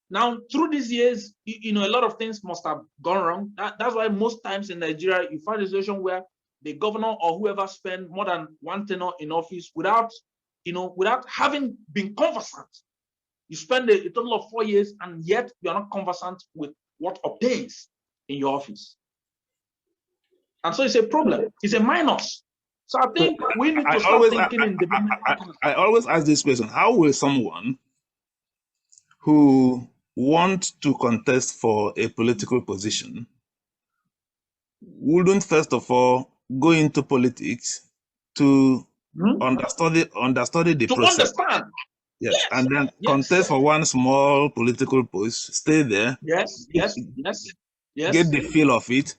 Now, through these years, a lot of things must have gone wrong. That's why most times in Nigeria, you find a situation where the governor or whoever spend more than one tenure in office without having been conversant. You spend a total of 4 years, and yet you are not conversant with what obtains in your office. And so it's a problem. It's a minus. So I think we need to start thinking in development. I always ask this question: how will someone who wants to contest for a political position wouldn't first of all go into politics to understudy the process? Understand. Yes, and then contest for one small political post, stay there. Yes. Get the feel of it,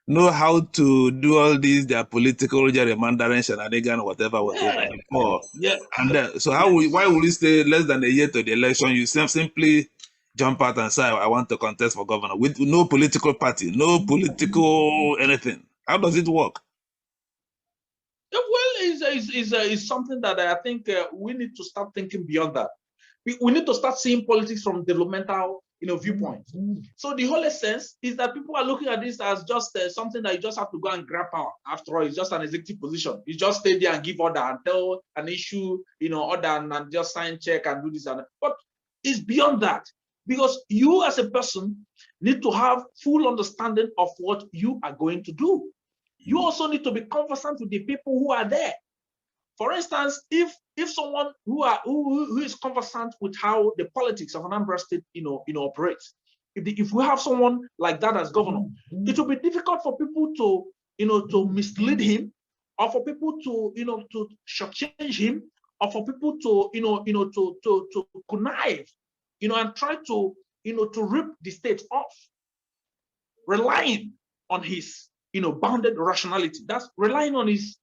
know how to do all these their political gerrymandering, shenanigans, whatever before. Yeah. And then, so why would you stay less than a year to the election? You simply jump out and say, I want to contest for governor with no political party, no political anything. How does it work? Well, it's something that I think we need to start thinking beyond that. We need to start seeing politics from developmental, viewpoint. So the whole essence is that people are looking at this as just something that you just have to go and grab power. After all, it's just an executive position. You just stay there and give order and tell an issue, order and just sign check and do this and that. But it's beyond that, because you as a person need to have full understanding of what you are going to do. You also need to be conversant with the people who are there. For instance, if someone who is conversant with how the politics of Anambra State operates, if we have someone like that as governor, it will be difficult for people to mislead him, or for people to shortchange him, or for people to connive, and try to rip the state off, relying on his bounded rationality. That's relying on his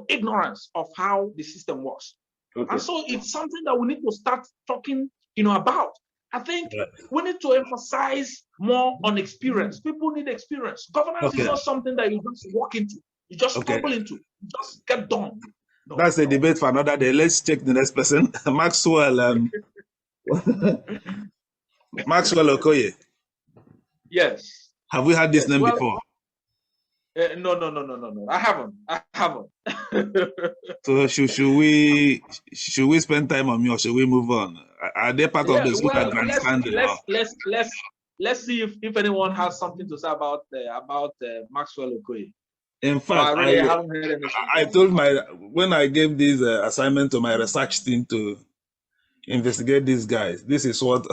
ignorance of how the system works. Okay. And so it's something that we need to start talking about. I think we need to emphasize more on experience. People need experience. Governance is not something that you just walk into, you just stumble into, you just get done. No. That's a debate for another day. Let's check the next person. Maxwell. Maxwell Okoye. Yes. Have we had this name before? No. I haven't. So should we spend time on me, or should we move on? Are they part of this grandstanding? Let's see if anyone has something to say about Maxwell Okoye. In fact, I told when I gave this assignment to my research team to investigate these guys, this is what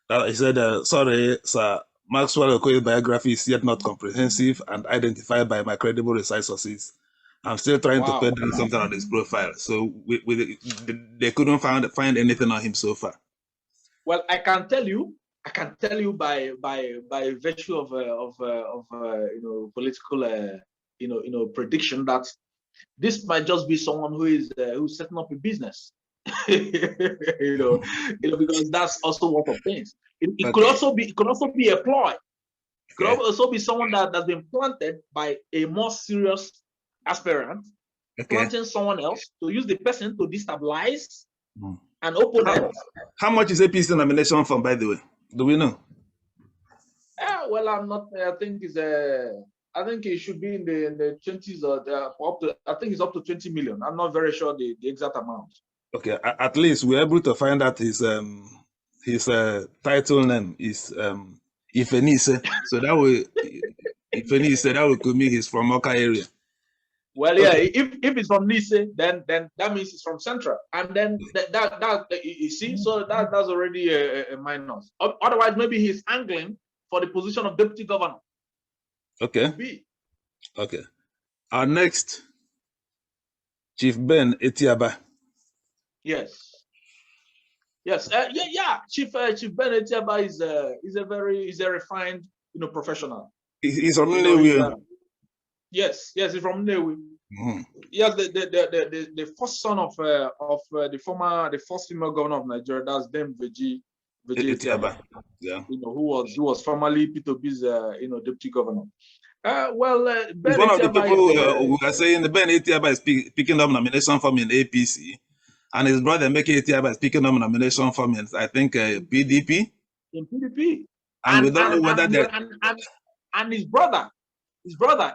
I said. Sorry, sir. Maxwell Okoye's biography is yet not comprehensive and identified by my credible research sources. I'm still trying to put down something on his profile. So they couldn't find anything on him so far. Well, I can tell you by virtue of political prediction that this might just be someone who's setting up a business. Because that's also one of things. It could also be a ploy. It could also be someone that's been planted by a more serious aspirant, planting someone else to use the person to destabilize an opponent. How much is APC nomination from, by the way? Do we know? Well, I'm not. I think it should be in the 20s or up to. I think it's up to 20 million. I'm not very sure the exact amount. Okay, at least we're able to find out his title name is Ifenna. So that will Ifenna, that will mean he's from Oka area. Well, yeah, if it's from Nise, then that means it's from Central, and then that you see, so that's already a minus. Otherwise, maybe he's angling for the position of deputy governor. Okay. Okay. Our next, Chief Ben Etiaba. Yes. Chief Ben Etiaba is a refined forefrontal. He's from Nnewi. Yes, he's from Nnewi. Yes, the first son of the first female governor of Nigeria. That's them Veji Etiaba. Yeah. Who was formerly P2B's deputy governor. Ben one Etiaba of the people who are saying the Ben Etiaba is picking up nomination from in APC. And his brother Meke Etiaba is picking up nomination from, I think, PDP. In PDP. And we don't know whether and his brother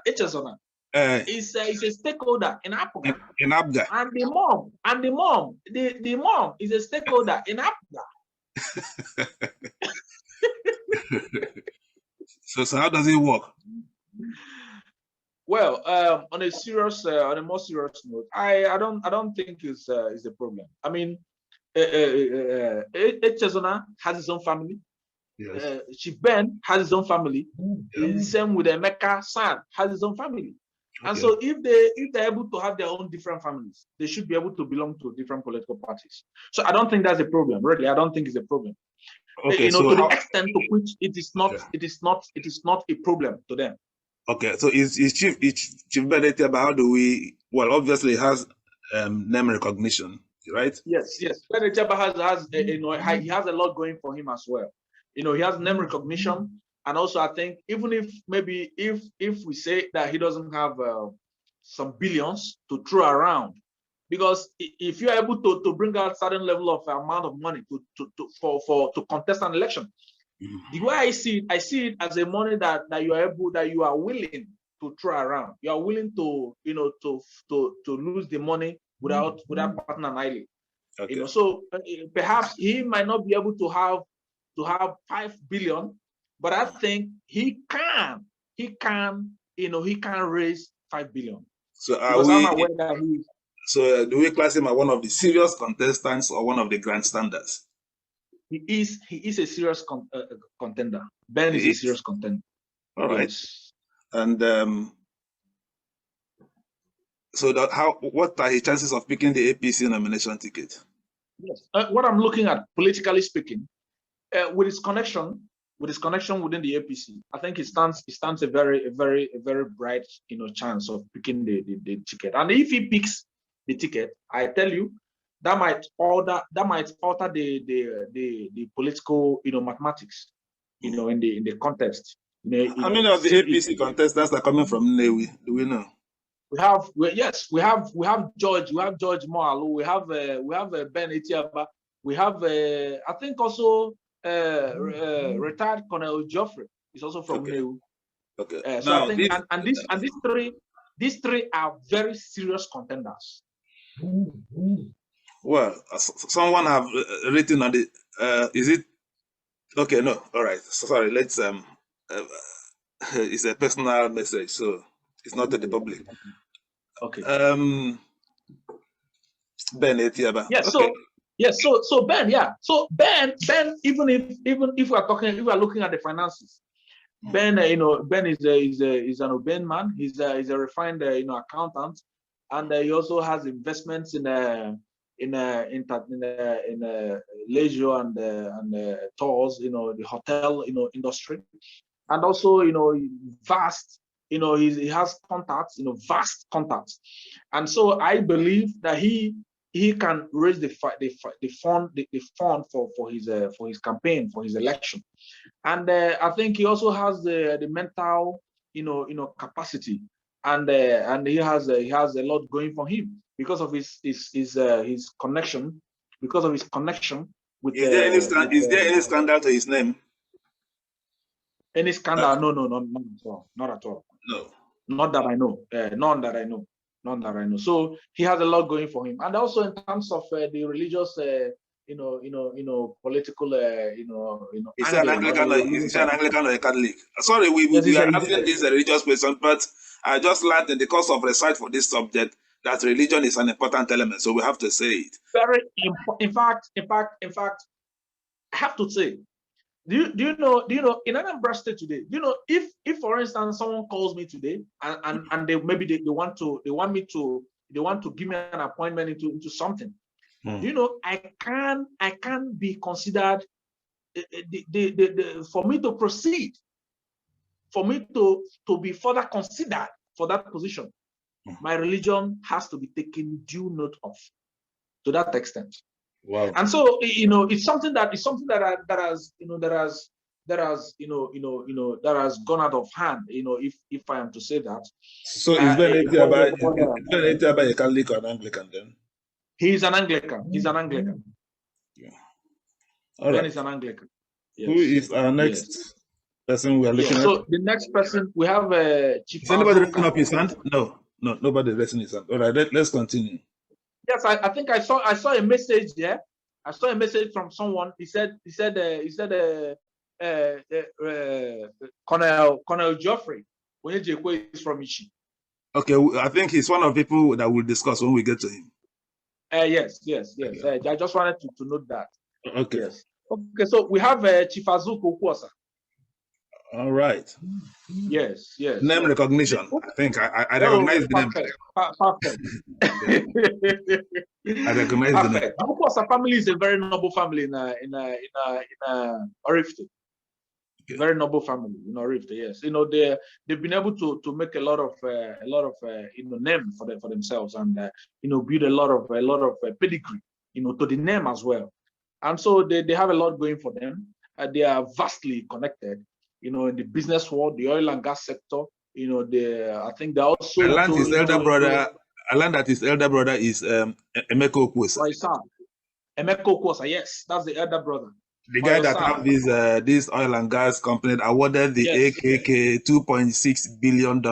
Echezona, is a stakeholder in Apga. In Apga. And the mom is a stakeholder in Apga. So how does it work? Well, on a more serious note, I don't think it's a problem. I mean, Echezona has his own family. Yes. Chief Ben has his own family. The same with Emeka San has his own family. And so if they're able to have their own different families, they should be able to belong to different political parties. So I don't think that's a problem. Really, I don't think it's a problem. Okay, to the extent to which it is not a problem to them. Okay, so is Chief Ben Etiaba, how do we, well, obviously he has name recognition, right? Yes. Ben Etiaba has he has a lot going for him as well. He has name recognition, and also I think even if maybe if we say that he doesn't have some billions to throw around, because if you're able to bring out certain level of amount of money to contest an election, the way I see it as a money that you are willing to throw around. You are willing to to lose the money without batting an eyelid. Okay. So perhaps he might not be able to have 5 billion, but I think he can raise 5 billion. So because I'm aware that he. So do we class him as one of the serious contestants or one of the grandstanders? He is a serious contender. Ben is a serious contender. All right. Yes. And so what are his chances of picking the APC nomination ticket? Yes. What I'm looking at, politically speaking, with his connection within the APC, I think he stands a very bright chance of picking the ticket. And if he picks the ticket, I tell you, that might alter the political mathematics in the context. How many of the APC contestants are coming from Nnewi? Do we know? We have George Moghalu, we have Ben Etiaba, we have I think also retired Colonel Geoff is also from Nnewi. Okay. So now, I think these three are very serious contenders. Well, someone have written on the is it okay? No, all right. So sorry. Let's it's a personal message, so it's not to the public. Okay. Ben Etiaba. Yes. Okay. So Ben, So Ben, even if we are looking at the finances, Ben, Ben is an obedient man. He's a refined accountant, and he also has investments in leisure and tours, the hotel industry, and also vast. He has contacts, vast contacts, and so I believe that he can raise the fund for his campaign, for his election, and I think he also has the mental capacity, and he has a lot going for him because of his connection, because of his connection with. Is there any scandal to his name? Any scandal? No, not at all. No, not that I know. None that I know. So he has a lot going for him, and also in terms of the religious, political, Is he an Anglican or a Catholic? Sorry, we are asking this religious question, but I just learned in the course of research for this subject that religion is an important element, so we have to say it. Very important. In fact, I have to say. Do you know in Anambra State today? Do you know if for instance someone calls me today and they want to give me an appointment into something? Do you know I can be considered for me to proceed, for me to be further considered for that position. My religion has to be taken due note of to that extent. Wow. And so it's something that has gone out of hand, if I am to say that. So is Ben Etiaba a Catholic or an Anglican then? He's an Anglican. Yeah. All right. Ben is an Anglican. Yes. Who is our next person we are looking at? So the next person we have Chief. Is anybody raising up his hand? No, nobody raising his hand. All right, let's continue. Yes, I think I saw a message there. I saw a message from someone. He said Colonel Geoffrey Onyejekwe is from Ichi. Okay, I think he's one of the people that we'll discuss when we get to him. Yes. I just wanted to note that. Okay. Yes. Okay, so we have Chief Azuka Okwuosa. All right. Yes. Name recognition. I think I recognize the name. Perfect. I recognize the name. Okwuosa family is a very noble family in Orifte. Very noble family, Rift. Yes, they've been able to make a lot of name for themselves, and build a lot of pedigree, to the name as well. And so they have a lot going for them. They are vastly connected, in the business world, the oil and gas sector. I think they also. I learned that his elder brother is Emeka Okwuosa. Emeka Okwuosa, yes, that's the elder brother. The guy that have this oil and gas company awarded the AKK $2.6 billion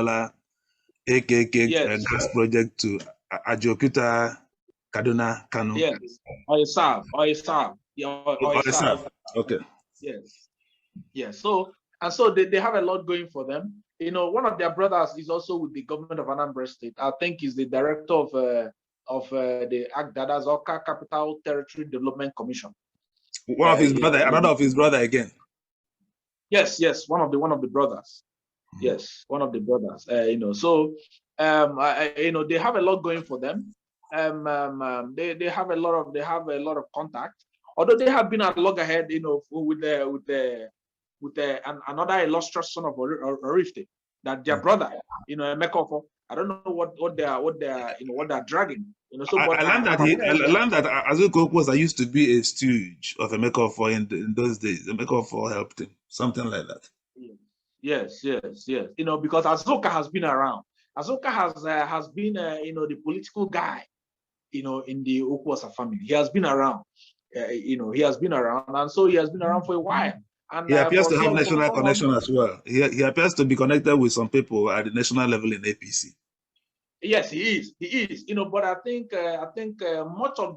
AKK gas project to Ajokuta, Kaduna, Kano. Yes, Oyesab. Okay. Yes. So they have a lot going for them. One of their brothers is also with the government of Anambra State. I think he's the director of the Azuka Capital Territory Development Commission. One of his brother, another of his brother again. Yes, one of the brothers. Yes, one of the brothers. So they have a lot going for them. They have a lot of contact. Although they have been at loggerhead, with another illustrious son of Orifte, that their brother, Nwokafor. I don't know what they're dragging. I learned that Azuka Okwuosa used to be a stooge of Nwokafor in those days. Nwokafor helped him, something like that. Yes. Because Azuka has been around. Azuka has been the political guy, in the Okwuosa family. He has been around. And so he has been around for a while. And he appears to have national connection as well. He appears to be connected with some people at the national level in APC. Yes, he is. But I think much of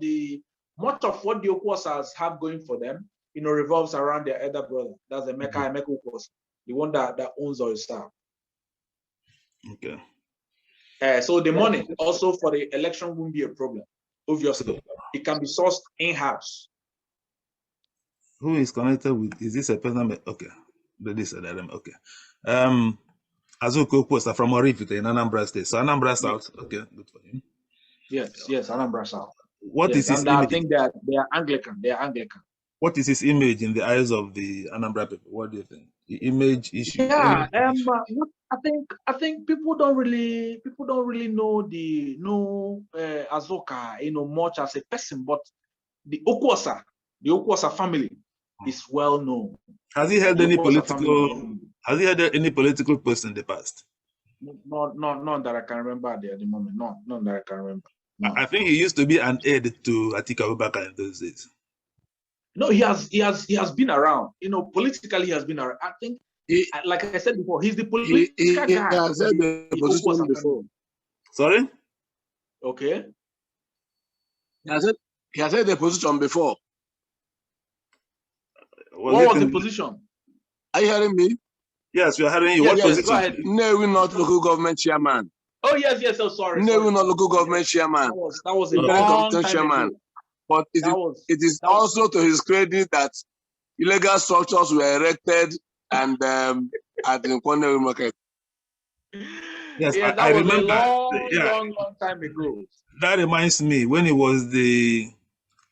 what the Okwuosas have going for them, revolves around their elder brother. That's Emeka Okwuosa, the one that owns Oyesab. Okay. So the money also for the election won't be a problem. Obviously, it can be sourced in-house. Who is connected with? Is this a person? Okay, this is okay. Azuka Okwuosa from Orifite in Anambra State. So Anambra South. Okay, good for him. Yes, Anambra South. What is his image? I think that they are Anglican. What is his image in the eyes of the Anambra people? What do you think? The image issue. Yeah, I think people don't really know Azuka, much as a person, but the Okwuosa family is well known. Has he held any political? Has he held any political post in the past? None that I can remember at the moment. None that I can remember. No. I think he used to be an aide to Atiku Abubakar in those days. No, he has been around. Politically he has been around. I think, like I said before, he's the political guy. He has held the position before. Sorry? Okay. He has held the position before. What was the position? Are you hearing me? Yes, we are hearing you. What position? Go ahead. Nnewi North Local Government Chairman. Oh, yes. Oh, sorry. Nnewi North Local Government Chairman. That was a long time chairman. Ago. But it is also to his credit that illegal structures were erected and at the Nwokafor market. Yes, I remember. Long time ago. That reminds me when he was the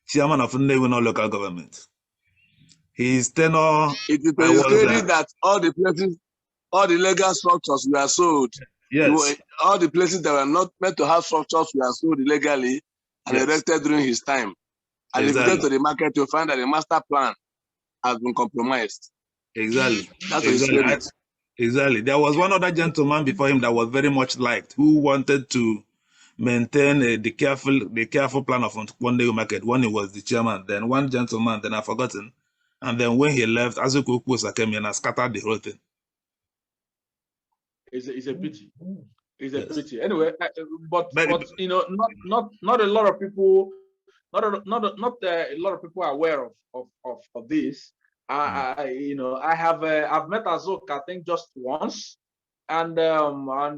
chairman of Nnewi North Local Government. His tenure. It is to his credit that all the legal structures were sold. Yes. All the places that were not meant to have structures were sold illegally and erected during his time. And if you get to the market, you'll find that the master plan has been compromised. Exactly. That's exactly. Exactly. There was one other gentleman before him that was very much liked, who wanted to maintain the careful plan of Onunkwo market when he was the chairman. Then one gentleman, then I've forgotten. And then when he left, Azuka Okwuosa came in and scattered the whole thing. It's a pity. It's a pity. Anyway, but not a lot of people. Not a lot of people are aware of this. I've met Azuka, I think, just once, and I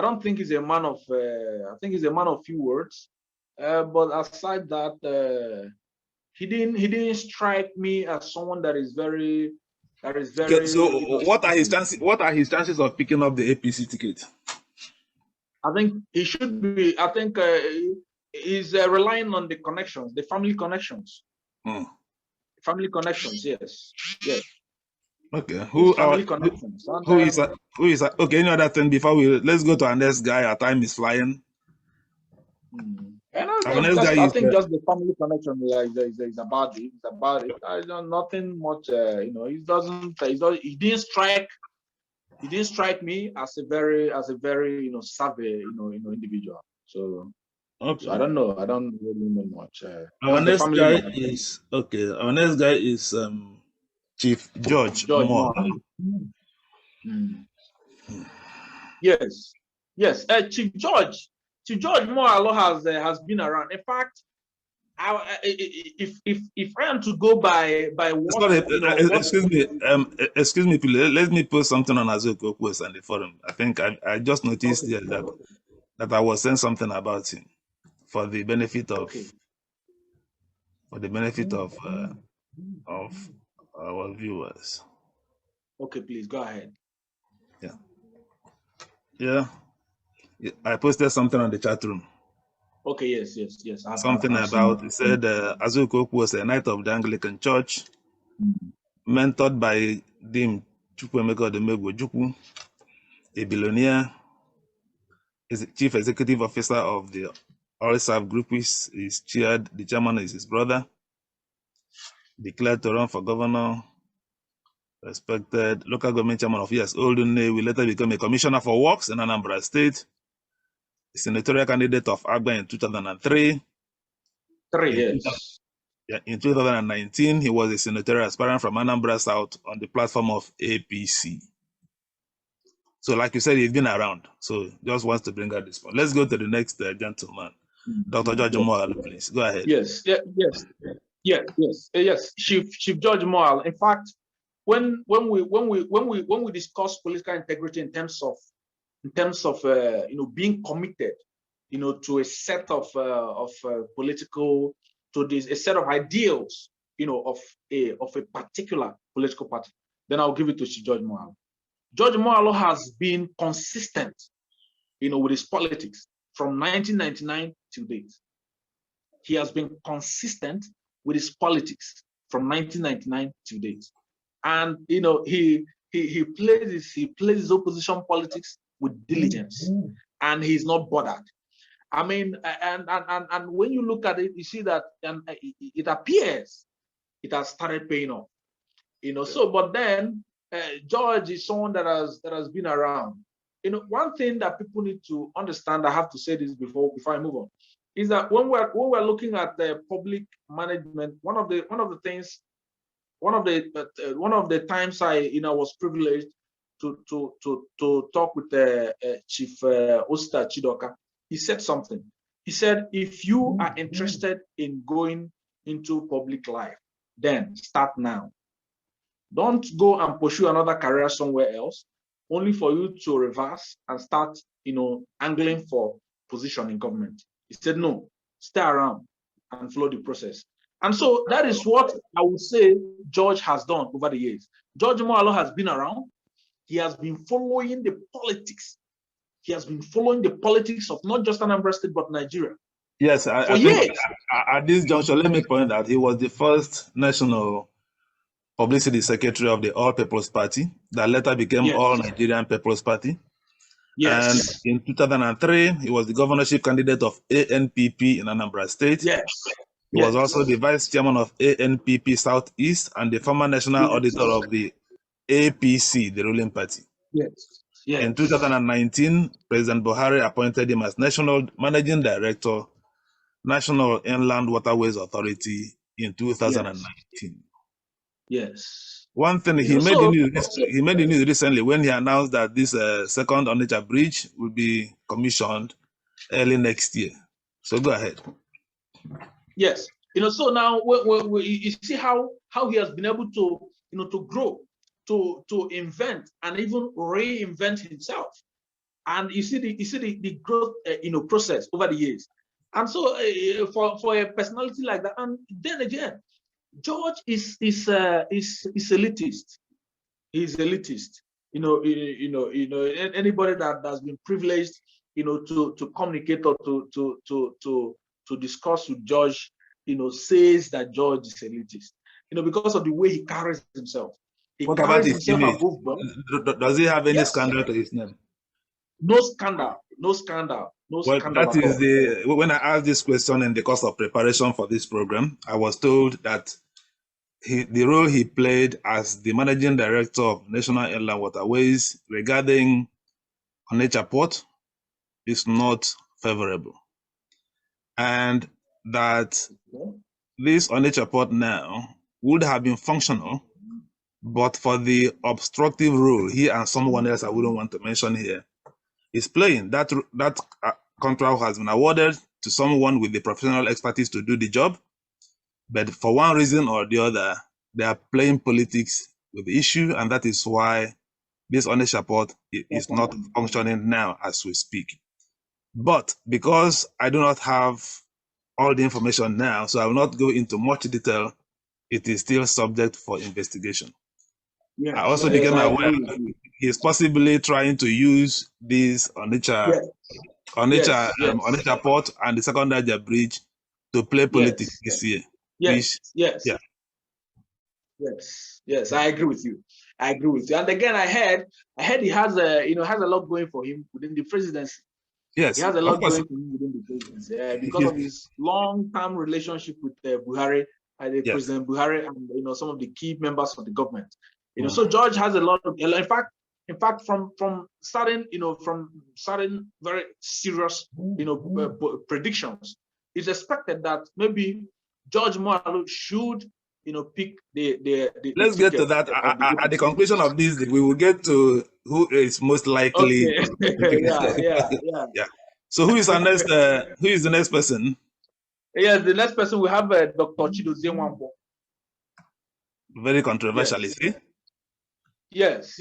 don't think he's a man of. I think he's a man of few words. But aside that, he didn't strike me as someone that is very. Okay, so what are his chances? What are his chances of picking up the APC ticket? I think he should be. I think he's relying on the connections, the family connections. Family connections, yes. Okay. It's family connections. And, who is okay? Any other thing before let's go to our next guy. Our time is flying. Our next guy I think just the family connection is about it. It's about it. I don't nothing much. He didn't strike. He didn't strike me as a very savvy individual. So. Okay. So I don't know. I don't really know much. Our next guy is Our next guy is Chief George Moore. Yes. Chief George Moore has been around. In fact, if I am to go by what, excuse me, please. Let me put something on Azuka Okwuosa on the forum. I think I just noticed here that I was saying something about him for the benefit of our viewers. Okay, please go ahead. Yeah. I posted something on the chat room. Okay, yes. Something about, it said Azuka was a knight of the Anglican Church, mentored by Dim Chukwu, a billionaire, is chief executive officer of the All-Serve Group, which is chaired, the chairman is his brother, declared to run for governor, respected local government chairman of years old, Nnewi later became a commissioner for works in Anambra State, senatorial candidate of Agba in 2003. 3 years. In 2019, he was a senatorial aspirant from Anambra South on the platform of APC. So like you said, he's been around. So just wants to bring out this point. Let's go to the next gentleman. Dr. George Moghalu, please. Go ahead. Yes. Chief George Moghalu. In fact, when we discuss political integrity in terms of being committed, to a set of political, a set of ideals, of a particular political party, then I'll give it to Chief George Moghalu. George Moghalu has been consistent, with his politics from 1999 to date. He has been consistent with his politics from 1999 to date, and he plays his opposition politics with diligence, and he's not bothered. I mean, and when you look at it, you see that it appears it has started paying off. So, but then George is someone that has been around. One thing that people need to understand, I have to say this before I move on, is that when we're looking at the public management, one of the times I was privileged to talk with Chief Osta Chidoka. He said something. He said, if you are interested in going into public life, then start now. Don't go and pursue another career somewhere else, only for you to reverse and start, angling for position in government. He said, no, stay around and follow the process. And so that is what I would say George has done over the years. George Moghalu has been around. He has been following the politics. He has been following the politics of not just Anambra State, but Nigeria. Yes, I think at this juncture, let me point out, he was the first national publicity secretary of the All People's Party that later became All Nigerian People's Party. Yes. And in 2003, he was the governorship candidate of ANPP in Anambra State. Yes. He was also the vice chairman of ANPP Southeast and the former national auditor of the APC, the ruling party. Yes. In 2019, President Buhari appointed him as National Managing Director, National Inland Waterways Authority in 2019. Yes. One thing he made the news recently when he announced that this second Onitsha bridge will be commissioned early next year. So go ahead. Yes. So now you see how he has been able to to grow, to invent and even reinvent himself, and you see the growth process over the years. And so for a personality like that, and then again, George is elitist. He's elitist. Anybody that has been privileged, to communicate or to discuss with George, says that George is elitist. Because of the way he carries himself. He What about carries his himself image? above board. Does he have any Yes. scandal to his name? No scandal, no scandal, no Well, scandal that at is all. the, when I asked this question in the course of preparation for this program, I was told that the role he played as the managing director of National Inland Waterways regarding Onitsha Port is not favorable. And that this Onitsha Port now would have been functional, but for the obstructive role he and someone else I wouldn't want to mention here is playing. That contract has been awarded to someone with the professional expertise to do the job, but for one reason or the other, they are playing politics with the issue, and that is why this Onitsha Port is not functioning now as we speak. But because I do not have all the information now, so I will not go into much detail, it is still subject for investigation. Yes, I also yes, became I aware agree with you. he's possibly trying to use this Onitsha Port and the second Niger bridge to play politics this year. Yes, I agree with you. And again, I heard he has a lot going for him within the presidency. Yes, he has a lot going for him within the presidency because of his long-term relationship with Buhari, President Buhari, and some of the key members of the government. So George has a lot of. In fact, from certain very serious predictions, it's expected that maybe George Moghalu should pick the Let's get to that at the conclusion of this. We will get to who is most likely. Okay. Yeah. So who is our next? Who is the next person? Yes, the next person we have Dr. Chidozie Nwankwo. Very controversial, is he? Yes.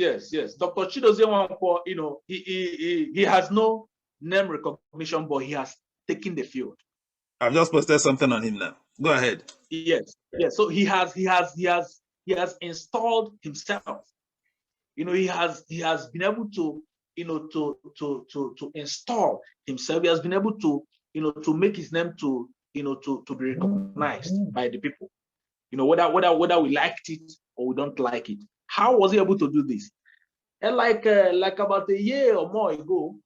Dr. Chidozie Nwankwo, he has no name recognition, but he has taken the field. I've just posted something on him now. Go ahead. Yes. So he has installed himself. He has been able to to install himself. He has been able to to make his name to be recognized by the people. Whether we liked it or we don't like it. How was he able to do this? And like about a year or more ago,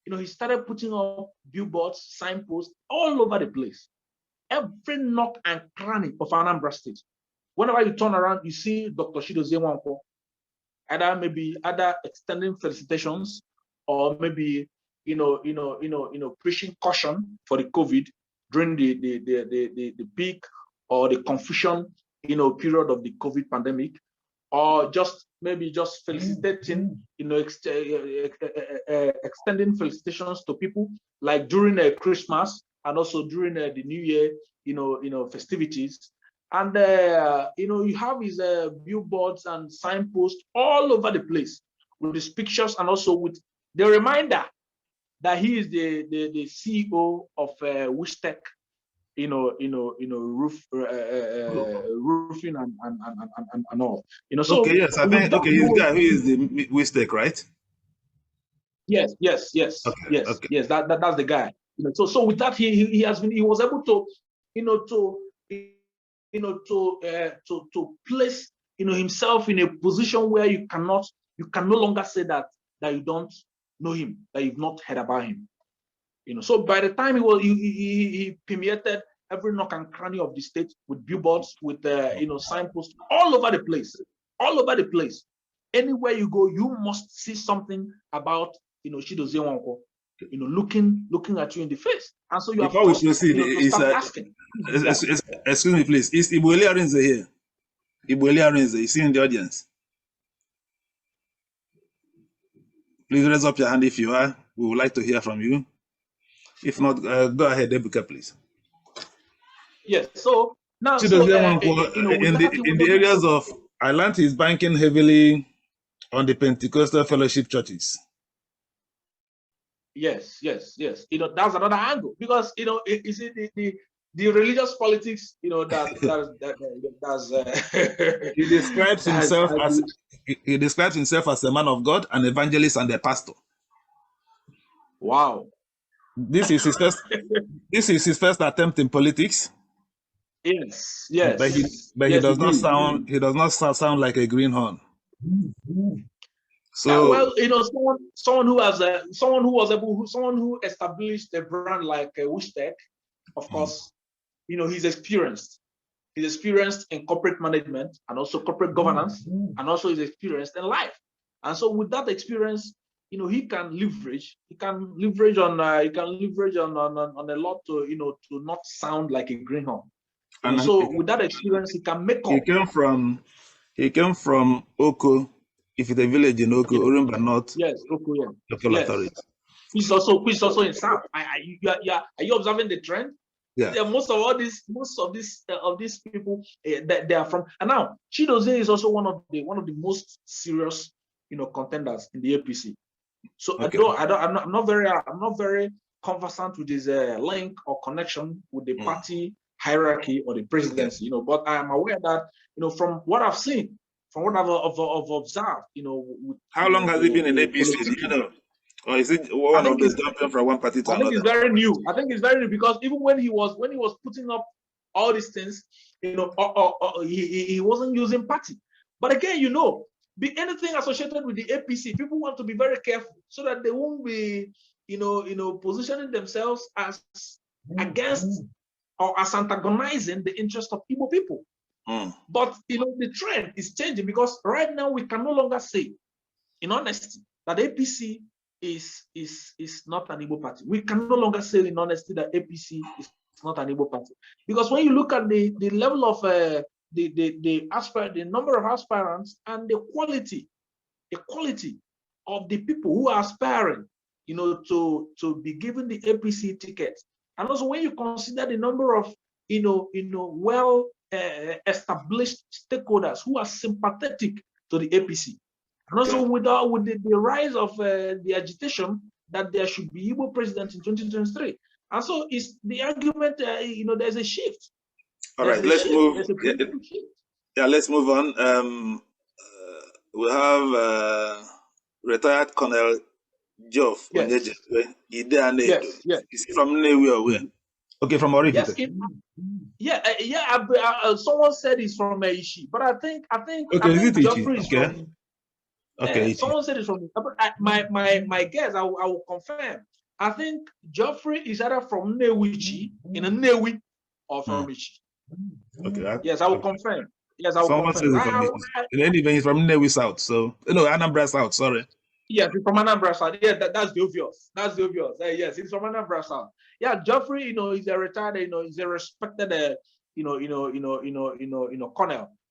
he started putting up billboards, signposts all over the place. Every nook and cranny of Anambra State. Whenever you turn around, you see Dr. Chidozie Nwankwo, either extending felicitations or maybe preaching caution for the COVID during the peak or the confusion period of the COVID pandemic, or just felicitating, extending felicitations to people like during Christmas and also during the New Year, festivities. And you have his billboards and signposts all over the place with his pictures and also with the reminder that he is the CEO of Wishtech, roofing and all. So okay, yes, I think he's the guy who is the Wishtech, right? Yes. That's the guy. So with that, he was able to to place himself in a position where you can no longer say that you don't know him, that you've not heard about him. So by the time he permeated every nook and cranny of the state with billboards, with signposts all over the place. Anywhere you go, you must see something about Chidozie Nwankwo, looking at you in the face. And so you have Before we proceed, to start asking. Excuse me, please. Is Ibueli Arinze here? Ibueli Arinze, is he in the audience? Please raise up your hand if you are. We would like to hear from you. If not, go ahead, Ebube, please. Yes. So now, in the areas of, I learned he's banking heavily on the Pentecostal fellowship churches. Yes. That's another angle, because you see the religious politics, that's he describes himself as a man of God, an evangelist, and a pastor. Wow. This is his first attempt in politics. Yes. But he does not sound like a greenhorn. So well, someone who established a brand like Wishtech, of course, he's experienced. He's experienced in corporate management and also corporate governance, and also he's experienced in life. And so with that experience, he can leverage. He can leverage on a lot to to not sound like a greenhorn. And so with that experience, he can make up. He came from Oko. If it's a village in Oko, Orumba North. Yes, Oko. Yeah. Local authority. He's also in South. Are you observing the trend? Yeah. Most of these people they are from. And now Chidozie is also one of the most serious contenders in the APC. So okay. I'm not very conversant with his link or connection with the party hierarchy or the presidency, but I am aware that from what I've seen, from what I've observed, how long has he been in APC? Do you know? Or is it one of those jumping from one party to another? I think it's very new. Because even when he was putting up all these things, he wasn't using party. But again, be anything associated with the APC, people want to be very careful so that they won't be, positioning themselves as against or as antagonizing the interest of Igbo people. But the trend is changing, because right now we can no longer say, in honesty, that APC is not an Igbo party. We can no longer say in honesty that APC is not an Igbo party, because when you look at the level of the number of aspirants and the quality of the people who are aspiring, to be given the APC ticket, and also when you consider the number of well established stakeholders who are sympathetic to the APC. And also with the rise of the agitation that there should be Igbo president in 2023. And so it's the argument, there's a shift. All right, let's move. Let's move on. We have retired Colonel Geoff. Onyejekwe. Yes. Is he from Nnewi or where? Okay, from Orifite. Someone said he's from Ishi, but I think Geoffrey is from. Okay. Someone said it's from. My guess, I will confirm. I think Geoffrey is either from Nnewi in a Nnewi or from Ishi. Okay. Yes, I will confirm. Yes, I will Someone confirm. Says from in any event, he's from Nnewi South. So Anambra South. Sorry. Yes, he's from Anambra South. Yeah, that's the obvious. Yes, he's from Anambra South. Yeah, Geoffrey, he's a retired, he's a respected, colonel.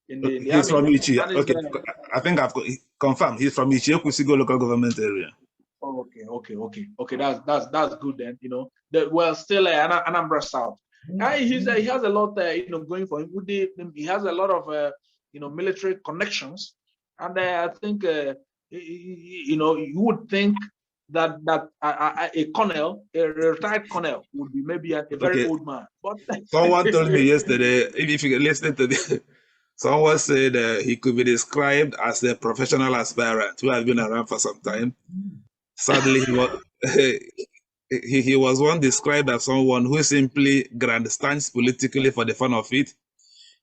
He's from Ichi. Okay, I think I've confirmed. He's from Ichi Okusigo local government area. Oh, okay. That's good then. Still Anambra South. He has a lot, going for him. He has a lot of, military connections, and I think, you would think that a colonel, a retired colonel, would be maybe a very old man. But someone told me yesterday, if you listen to this. Someone said he could be described as a professional aspirant who has been around for some time. Sadly, he was one described as someone who simply grandstands politically for the fun of it.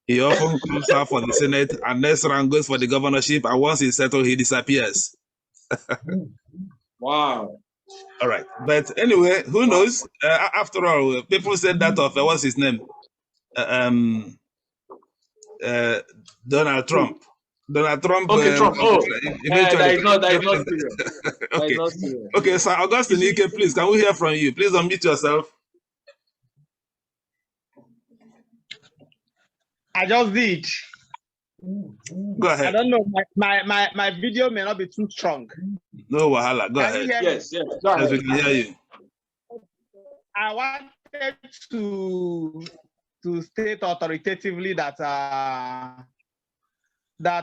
He often comes out for the Senate and next round goes for the governorship, and once he's settled, he disappears. Wow. All right. But anyway, who knows? After all, people said that of, what's his name? Donald Trump. Okay, Trump. That is not serious. Okay. Not serious. Okay, so Augustine Ike, please, can we hear from you? Please unmute yourself. I just did. Go ahead. I don't know. My video may not be too strong. No wahala. Go ahead. Yes. Go ahead. Yes, we can hear you. I wanted to state authoritatively that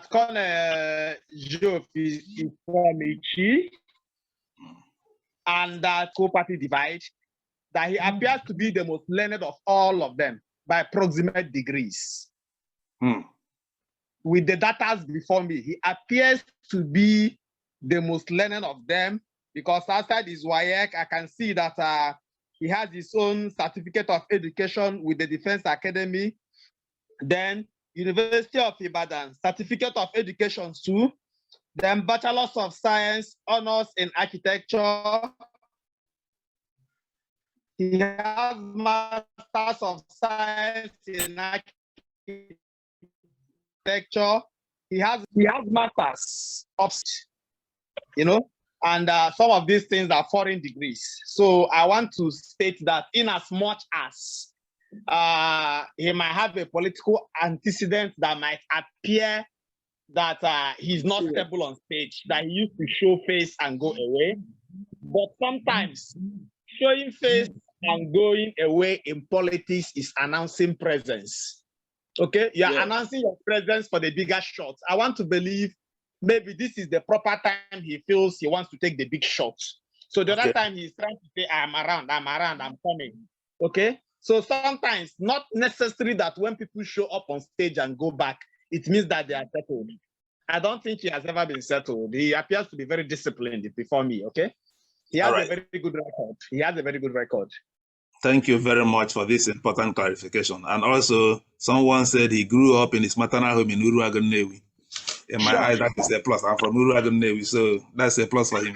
Colonel Geoff is from Ichi, and that co-party divide, that he appears to be the most learned of all of them by proximate degrees. With the data before me, he appears to be the most learned of them, because outside his WAEC, I can see that he has his own certificate of education with the Defense Academy, then University of Ibadan, certificate of education too, Then Bachelor's of Science, Honors in Architecture. He has Masters of Science in Architecture. He has Masters of, and some of these things are foreign degrees. So I want to state that in as much as he might have a political antecedent that might appear that he's not stable on stage, that he used to show face and go away. But sometimes showing face and going away in politics is announcing presence. Okay, you are announcing your presence for the bigger shots. I want to believe maybe this is the proper time he feels he wants to take the big shots. So the other time he's trying to say, I'm around, I'm coming. Okay, so sometimes not necessary that when people show up on stage and go back, it means that they are settled. I don't think he has ever been settled. He appears to be very disciplined before me, okay? He has a very good record. He has a very good record. Thank you very much for this important clarification. And also, someone said he grew up in his maternal home in Uruagan, Nnewi. In my eyes, that is a plus. I'm from Uruagan, Nnewi, so that's a plus for him.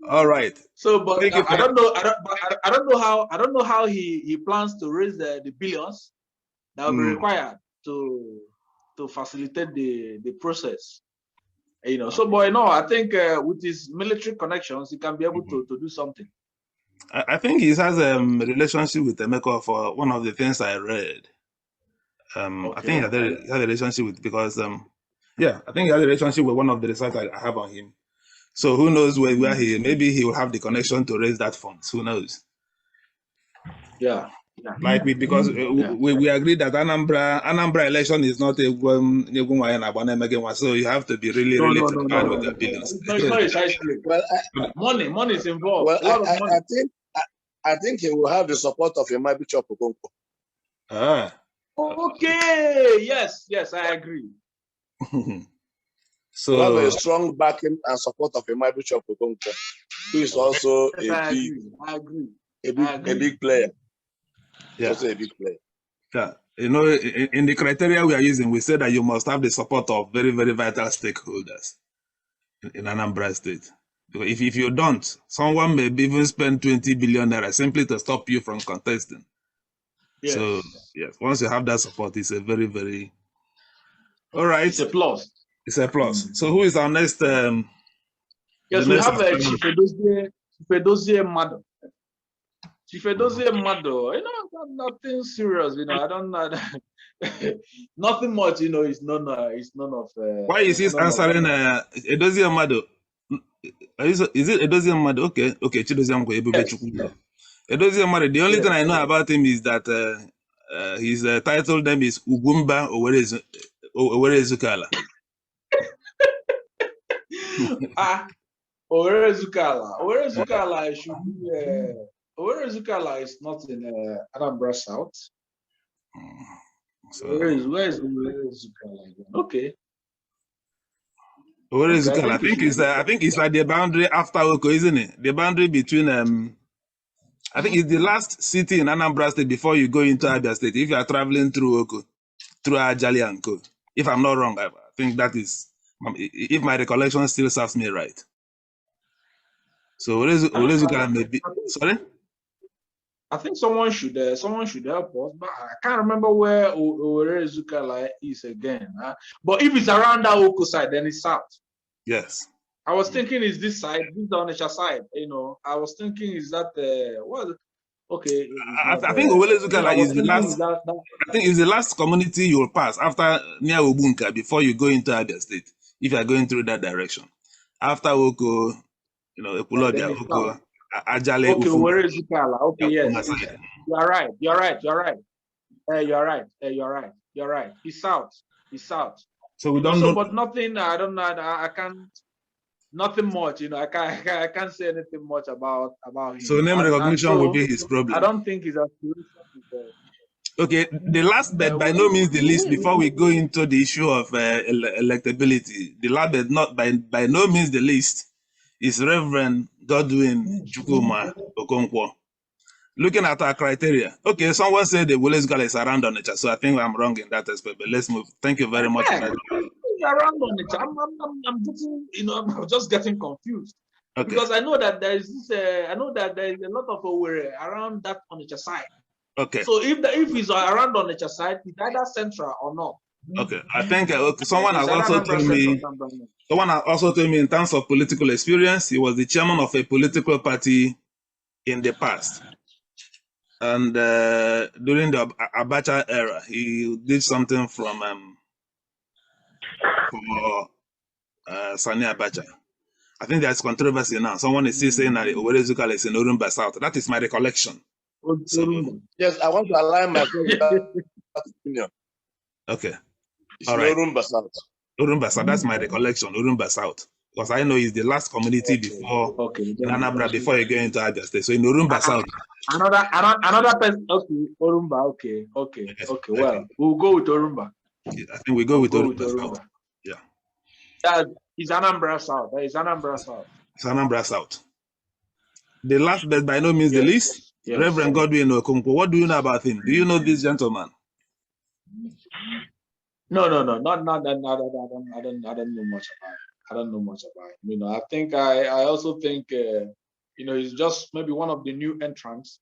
All right. So, but I don't know how he plans to raise the billions that will be required to facilitate the process. So, boy, no, I think with his military connections, he can be able to do something. I think he has a relationship with Emeka for one of the things I read. I think he had a relationship with, because I think he has a relationship with one of the research I have on him. So who knows where maybe he will have the connection to raise that funds. Who knows? Yeah. Like because we agreed that Anambra election is not a so you have to be really prepared with the billions. No, it's not precisely. Well, money is involved. Well, a lot of money. I think he will have the support of Emmanuel Okoye. Okay. Yes, I agree. So have a strong backing and support of Emmanuel Okoye, who is also a big player. Yeah. Also a big player. Yeah. In the criteria we are using, we say that you must have the support of very, very vital stakeholders in Anambra State. Because if you don't, someone may even spend 20 billion naira simply to stop you from contesting. Yes. So, yes, once you have that support, it's a very, very... All right. It's a plus. It's a plus. So who is our next... yes, we have Chidozie Mado. Chidozie Mado, nothing serious, I don't know. Nothing much, it's none of... Why is he answering Chidozie Mado? Is it Chidozie Mado? Okay, Chidozie Mado, Ebube Chukwu. Chidozie Mado, the only thing I know about him is that his title name is Ugwumba Owerezukala. Owerezukala should be... Owerezukala is not in Anambra South. So, where is Owerezukala? Okay. Owerezukala, I think it's like the boundary after Oko, isn't it? The boundary between I think it's the last city in Anambra State before you go into Abia State. If you are traveling through Oko, through Ajali and Co. If I'm not wrong, I think that is, if my recollection still serves me right. So Owerezukala may be, sorry? I think someone should help us, but I can't remember where Owerezukala is again. But if it's around that Oko side, then it's south. Yes. I was thinking is this side, this the Onitsha side. I was thinking is that what? Okay. I think Owerezukala is the last. I think it's the last community you'll pass after near Obunka before you go into Abia State. If you are going through that direction, after Oko, Ekulobia, Oko. Ajale, okay, Owerezukala. Okay, yes. You're right. You're right. He's south. So we don't know. But nothing. I don't know. I can't. Nothing much. I can't say anything much about him. So name recognition will be his problem. I don't think his aspiration is Okay, the last but by no means the least, before we go into the issue of electability, the last but not by no means the least is Reverend Godwin Chukwuma Okonkwo. Looking at our criteria, okay, someone said the Woolies Girl is around on nature, so I think I'm wrong in that aspect, but let's move. Thank you very much. Around on it, I'm getting, I'm just getting confused. Okay. Because I know that there is this, I know that there is a lot of around that Onitsha side. Okay. So if it's around Onitsha side, it's either central or not. Okay, I think someone has also told me. Someone has also told me in terms of political experience, he was the chairman of a political party in the past, and during the Abacha era, he did something from for Sani Abacha. I think there's controversy now. Someone is still saying that Owerri Zukala is in Orumba South. That is my recollection. So, yes, I want to align myself with that opinion. Okay. It's all right. Orumba South. Orumba South, that's my recollection, Orumba South. Because I know it's the last community before Anambra, before you go into Abia State. So in Orumba South. Another person, okay, Orumba, okay. Well, we'll go with Orumba. I think we go with Orumba South. Yeah. It's Anambra South. It's Anambra South. It's Anambra South. The last, but by no means the least, Reverend Godwin Okonkwo. What do you know about him? Do you know this gentleman? No, not that. I don't know much about it. I don't know much about it. I think I also think he's just maybe one of the new entrants.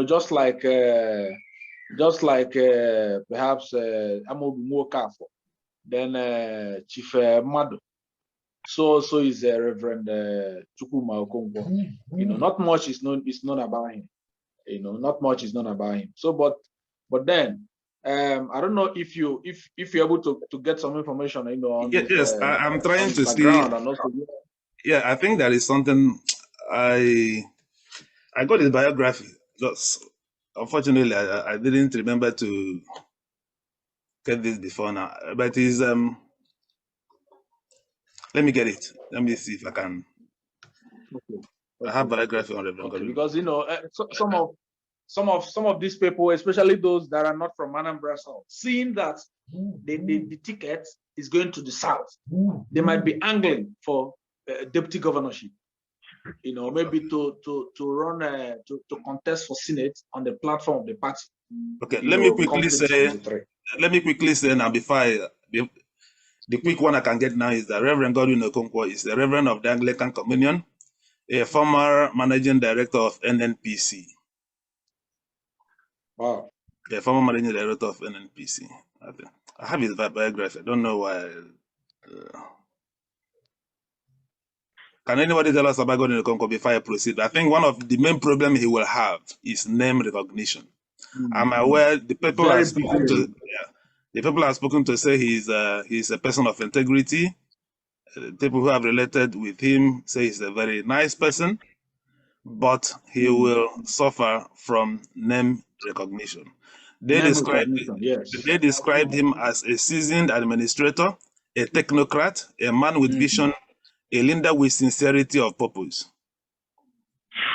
Just like perhaps Amobi Nwokafor, then Chief Mado. So is Reverend Chukwuma Okonkwo. Not much is known about him. Not much is known about him. So, but then I don't know if you're able to get some information. On I'm trying to see. Also, yeah, I think that is something. I got his biography. Just unfortunately, I didn't remember to get this before now. But he's let me get it. Let me see if I can. Okay. I have biography on Reverend Godwin. Because some of these people, especially those that are not from Anambra South, seeing that the ticket is going to the South, they might be angling for deputy governorship. Maybe to run to contest for Senate on the platform of the party. Okay, let me quickly say now before the quick one I can get now is that Reverend Godwin Okonkwo is the Reverend of the Anglican Communion, a former managing director of NNPC. Wow. A former managing director of NNPC. I have his biography. I don't know why. Can anybody tell us about Godwin Okonkwo before I proceed? I think one of the main problems he will have is name recognition. I'm aware the people are spoken to. The people have spoken to say he's a person of integrity. People who have related with him say he's a very nice person, but he will suffer from name recognition. They described him as a seasoned administrator, a technocrat, a man with vision, a leader with sincerity of purpose.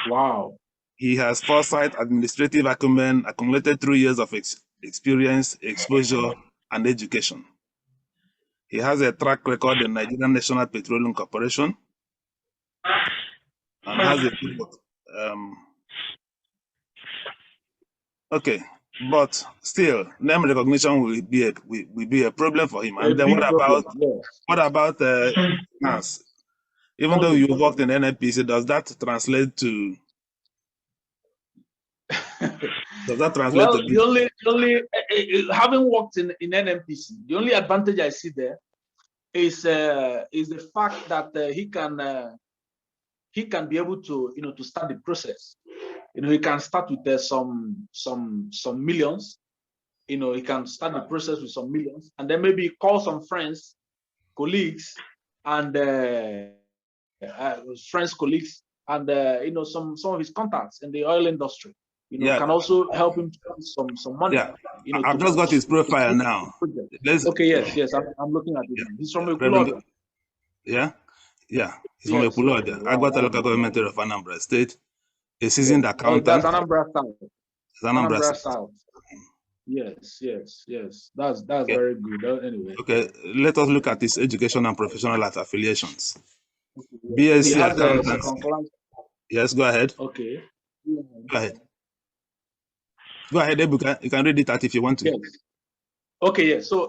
Wow. He has foresight, administrative acumen, accumulated 3 years of experience, exposure, and education. He has a track record in Nigerian National Petroleum Corporation and has a okay, but still, name recognition will be a problem for him. And then what about finance? Even though you worked in NNPC, does that translate to? Does that translate to? The only having worked in NNPC, the only advantage I see there is the fact that he can be able to to start the process. He can start with some millions. He can start the process with some millions, and then maybe call some friends, colleagues, and colleagues, and some of his contacts in the oil industry. Can also help him to get some money. Yeah. I've just got his profile now. Okay, yes, I'm looking at it. Yeah. He's from Elombah. Yeah. He's from Elombah. Agbako local government of Anambra State. A seasoned accountant. That's Anambra South. Anambra South. Yes. That's very good. Anyway. Okay, let us look at his education and professional affiliations. He BSc has a accountancy. second class. Yes, go ahead. Okay. Go ahead. Go ahead, Ebuka. You can read it out if you want to. Yes. Okay, yes. So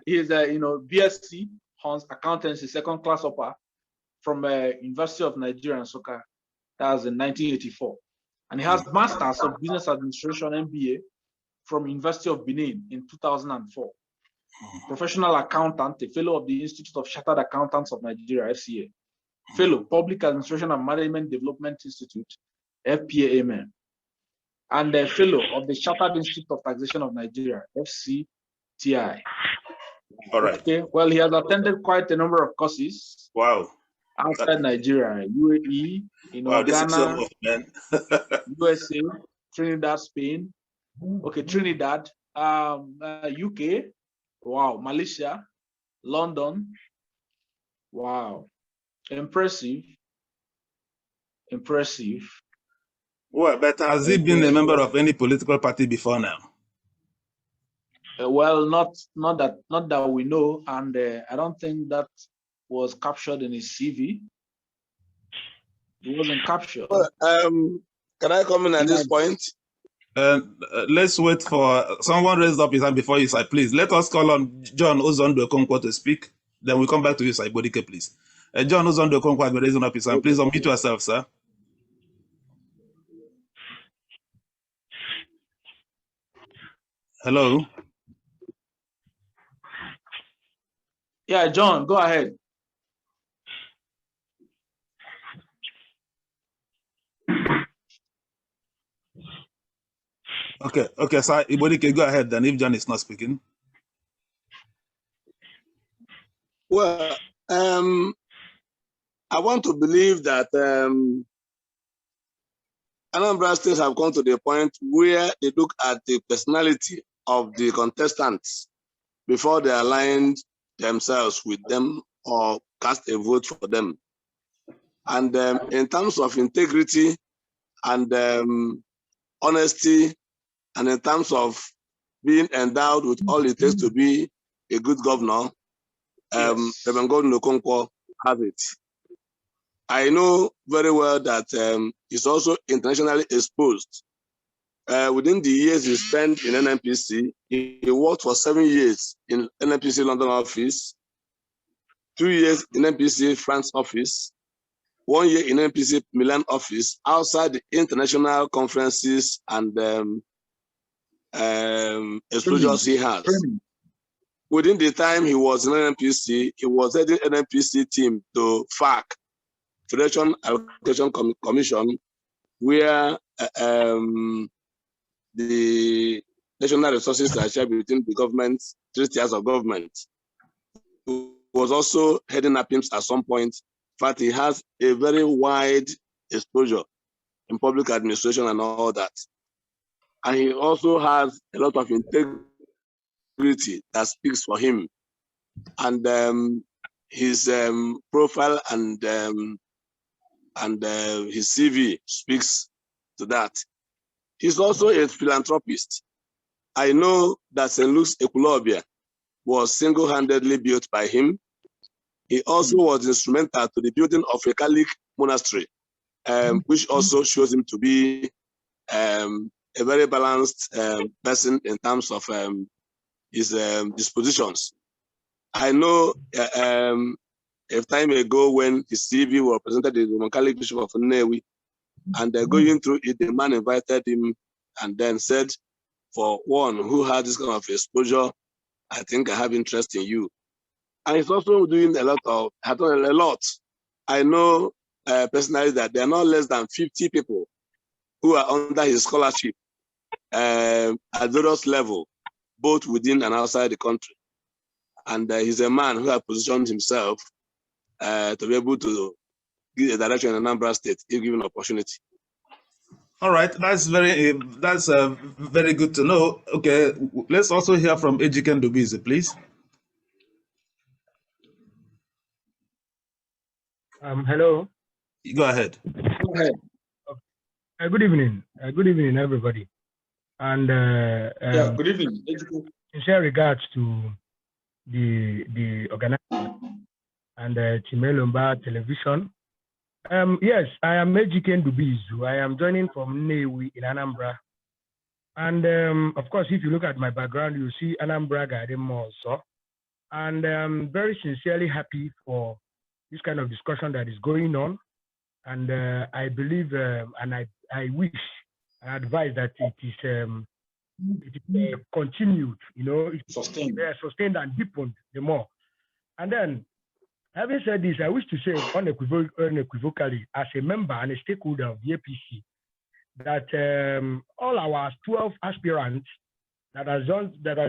he's a BSc Hans accountancy second class upper from University of Nigeria in Nsukka. That was in 1984. And he has Masters of Business Administration MBA from University of Benin in 2004. Professional accountant, a fellow of the Institute of Chartered Accountants of Nigeria, FCA. Fellow, Public Administration and Management Development Institute, FPAMN. And a fellow of the Chartered Institute of Taxation of Nigeria, FCTI. All right. Okay, well, he has attended quite a number of courses. Wow. Outside Nigeria, UAE, Wow, this Ghana, is so much, man. USA, Trinidad, Spain. Okay, Trinidad, UK. Wow, Malaysia, London. Wow, impressive. Well, but has he been a member of any political party before now? Well, not that we know, and I don't think that was captured in his CV. It wasn't captured. Well, can I come in at this point? Let's wait for someone raised up his hand before you say, please. Let us call on John Ozondo-Okonkwo to speak. Then we come back to you, Saibodike, please. John Ozondo-Okonkwo has been raising up his hand. Please unmute yourself, sir. Hello. Yeah, John, go ahead. Okay, sir. Ibodike, go ahead then if John is not speaking. Well, I want to believe that Anambra states have come to the point where they look at the personality of the contestants before they align themselves with them or cast a vote for them. And in terms of integrity and honesty, and in terms of being endowed with all it takes to be a good governor, Reverend Okonkwo has it. I know very well that he's also internationally exposed. Within the years he spent in NNPC, he worked for 7 years in NNPC London office, 2 years in NNPC France office, 1 year in NNPC Milan office, outside the international conferences and exposures he has. Within the time he was in NNPC, he was heading NNPC team to FAC, Federation Allocation Commission, where the national resources are shared between the government, 3 tiers of government. He was also heading APIMS at some point. In fact, he has a very wide exposure in public administration and all that. And he also has a lot of integrity that speaks for him. And his profile and his CV speaks to that. He's also a philanthropist. I know that St. Luke's Ekulobia was single-handedly built by him. He also was instrumental to the building of a Catholic monastery, which also shows him to be a very balanced person in terms of his dispositions. I know a time ago when his CV was presented to the Roman Catholic Bishop of Nnewi, and going through it, the man invited him and then said, for one who had this kind of exposure, I think I have interest in you. And he's also doing has done a lot. I know personally that there are not less than 50 people who are under his scholarship at various level, both within and outside the country. And he's a man who has positioned himself to be able to give a direction in Anambra State if given opportunity. All right, that's very good to know. Okay, let's also hear from Ejike Ndubuisi, please. Hello. Go ahead. Go ahead. Good evening. Good evening, everybody. And good evening. Sincere regards to the organizer and Elombah Television. Yes, I am Ejike Ndubizu. I am joining from Nnewi in Anambra. And of course, if you look at my background, you see Anambra Garden also. And I'm very sincerely happy for this kind of discussion that is going on. And I believe and I wish and advise that it is continued, you know, sustained and deepened the more. And then, having said this, I wish to say unequivocally, as a member and a stakeholder of the APC, that all our 12 aspirants that has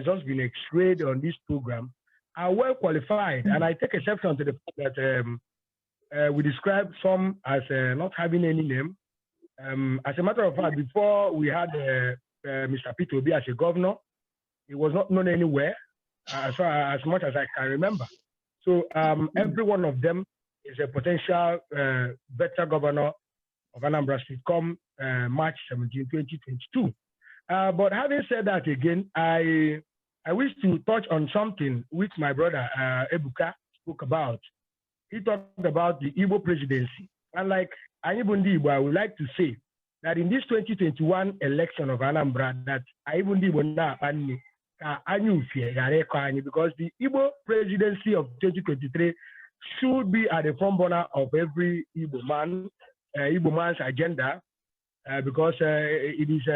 just been x-rayed on this program are well qualified. And I take exception to the fact that we describe some as not having any name. As a matter of fact, before we had Mr. Peter Obi as a governor, he was not known anywhere, as much as I can remember. So every one of them is a potential better governor of Anambra State come March 17, 2022. But having said that again, I wish to touch on something which my brother Ebuka spoke about. He talked about the Igbo presidency. And like Anyibundi Igbo, I would like to say that in this 2021 election of Anambra, that Anyibundi Igbo na because the Igbo presidency of 2023 should be at the front burner of every Igbo man's agenda, because it is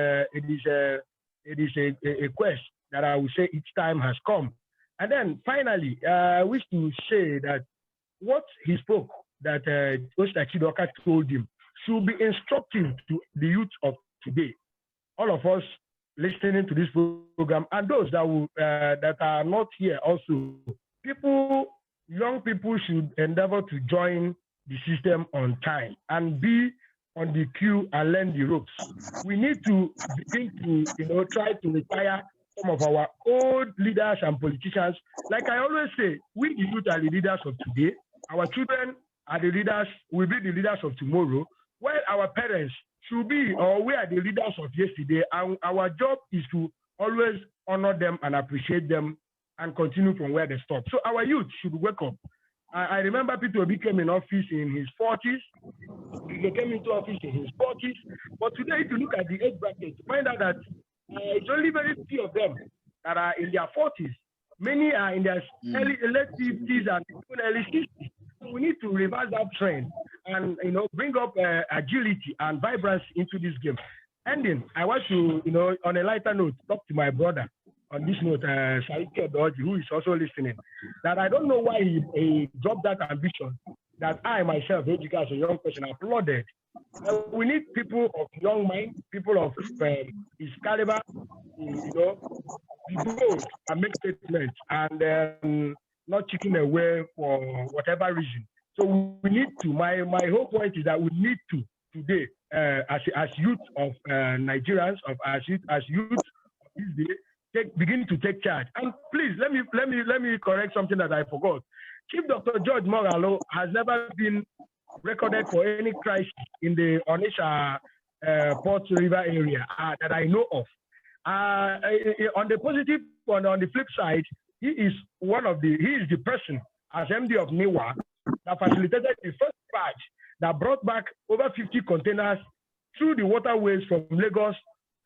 a quest that I would say its time has come. And then finally, I wish to say that what he spoke, that Chidozie told him, should be instructive to the youth of today. All of us listening to this program, and those that are not here also. Young people should endeavor to join the system on time and be on the queue and learn the ropes. We need to begin to, try to retire some of our old leaders and politicians. Like I always say, we the youth are the leaders of today. Our children are the leaders, will be the leaders of tomorrow, while our parents should be, or we are the leaders of yesterday, and our job is to always honor them and appreciate them and continue from where they stop. So our youth should wake up. I remember Peter Obi came in office in his 40s. He came into office in his 40s. But today, if you look at the age bracket, you find out that it's only very few of them that are in their 40s. Many are in their late 50s and even early 60s. So we need to reverse that trend and bring up agility and vibrancy into this game. Ending, I want to, on a lighter note, talk to my brother on this note, who is also listening, that I don't know why he dropped that ambition that I myself, as a young person, applauded. We need people of young mind, people of his caliber, be bold and make statements and not chicken away for whatever reason. So we need to, my whole point is that we need to today, as youth of Nigerians, as youth of this day, begin to take charge. And please let me correct something that I forgot. Chief Dr. George Moghalu has never been recorded for any crisis in the Onitsha Port River area that I know of. On the positive, on the flip side, he is the person as MD of Nnewi that facilitated the first batch that brought back over 50 containers through the waterways from Lagos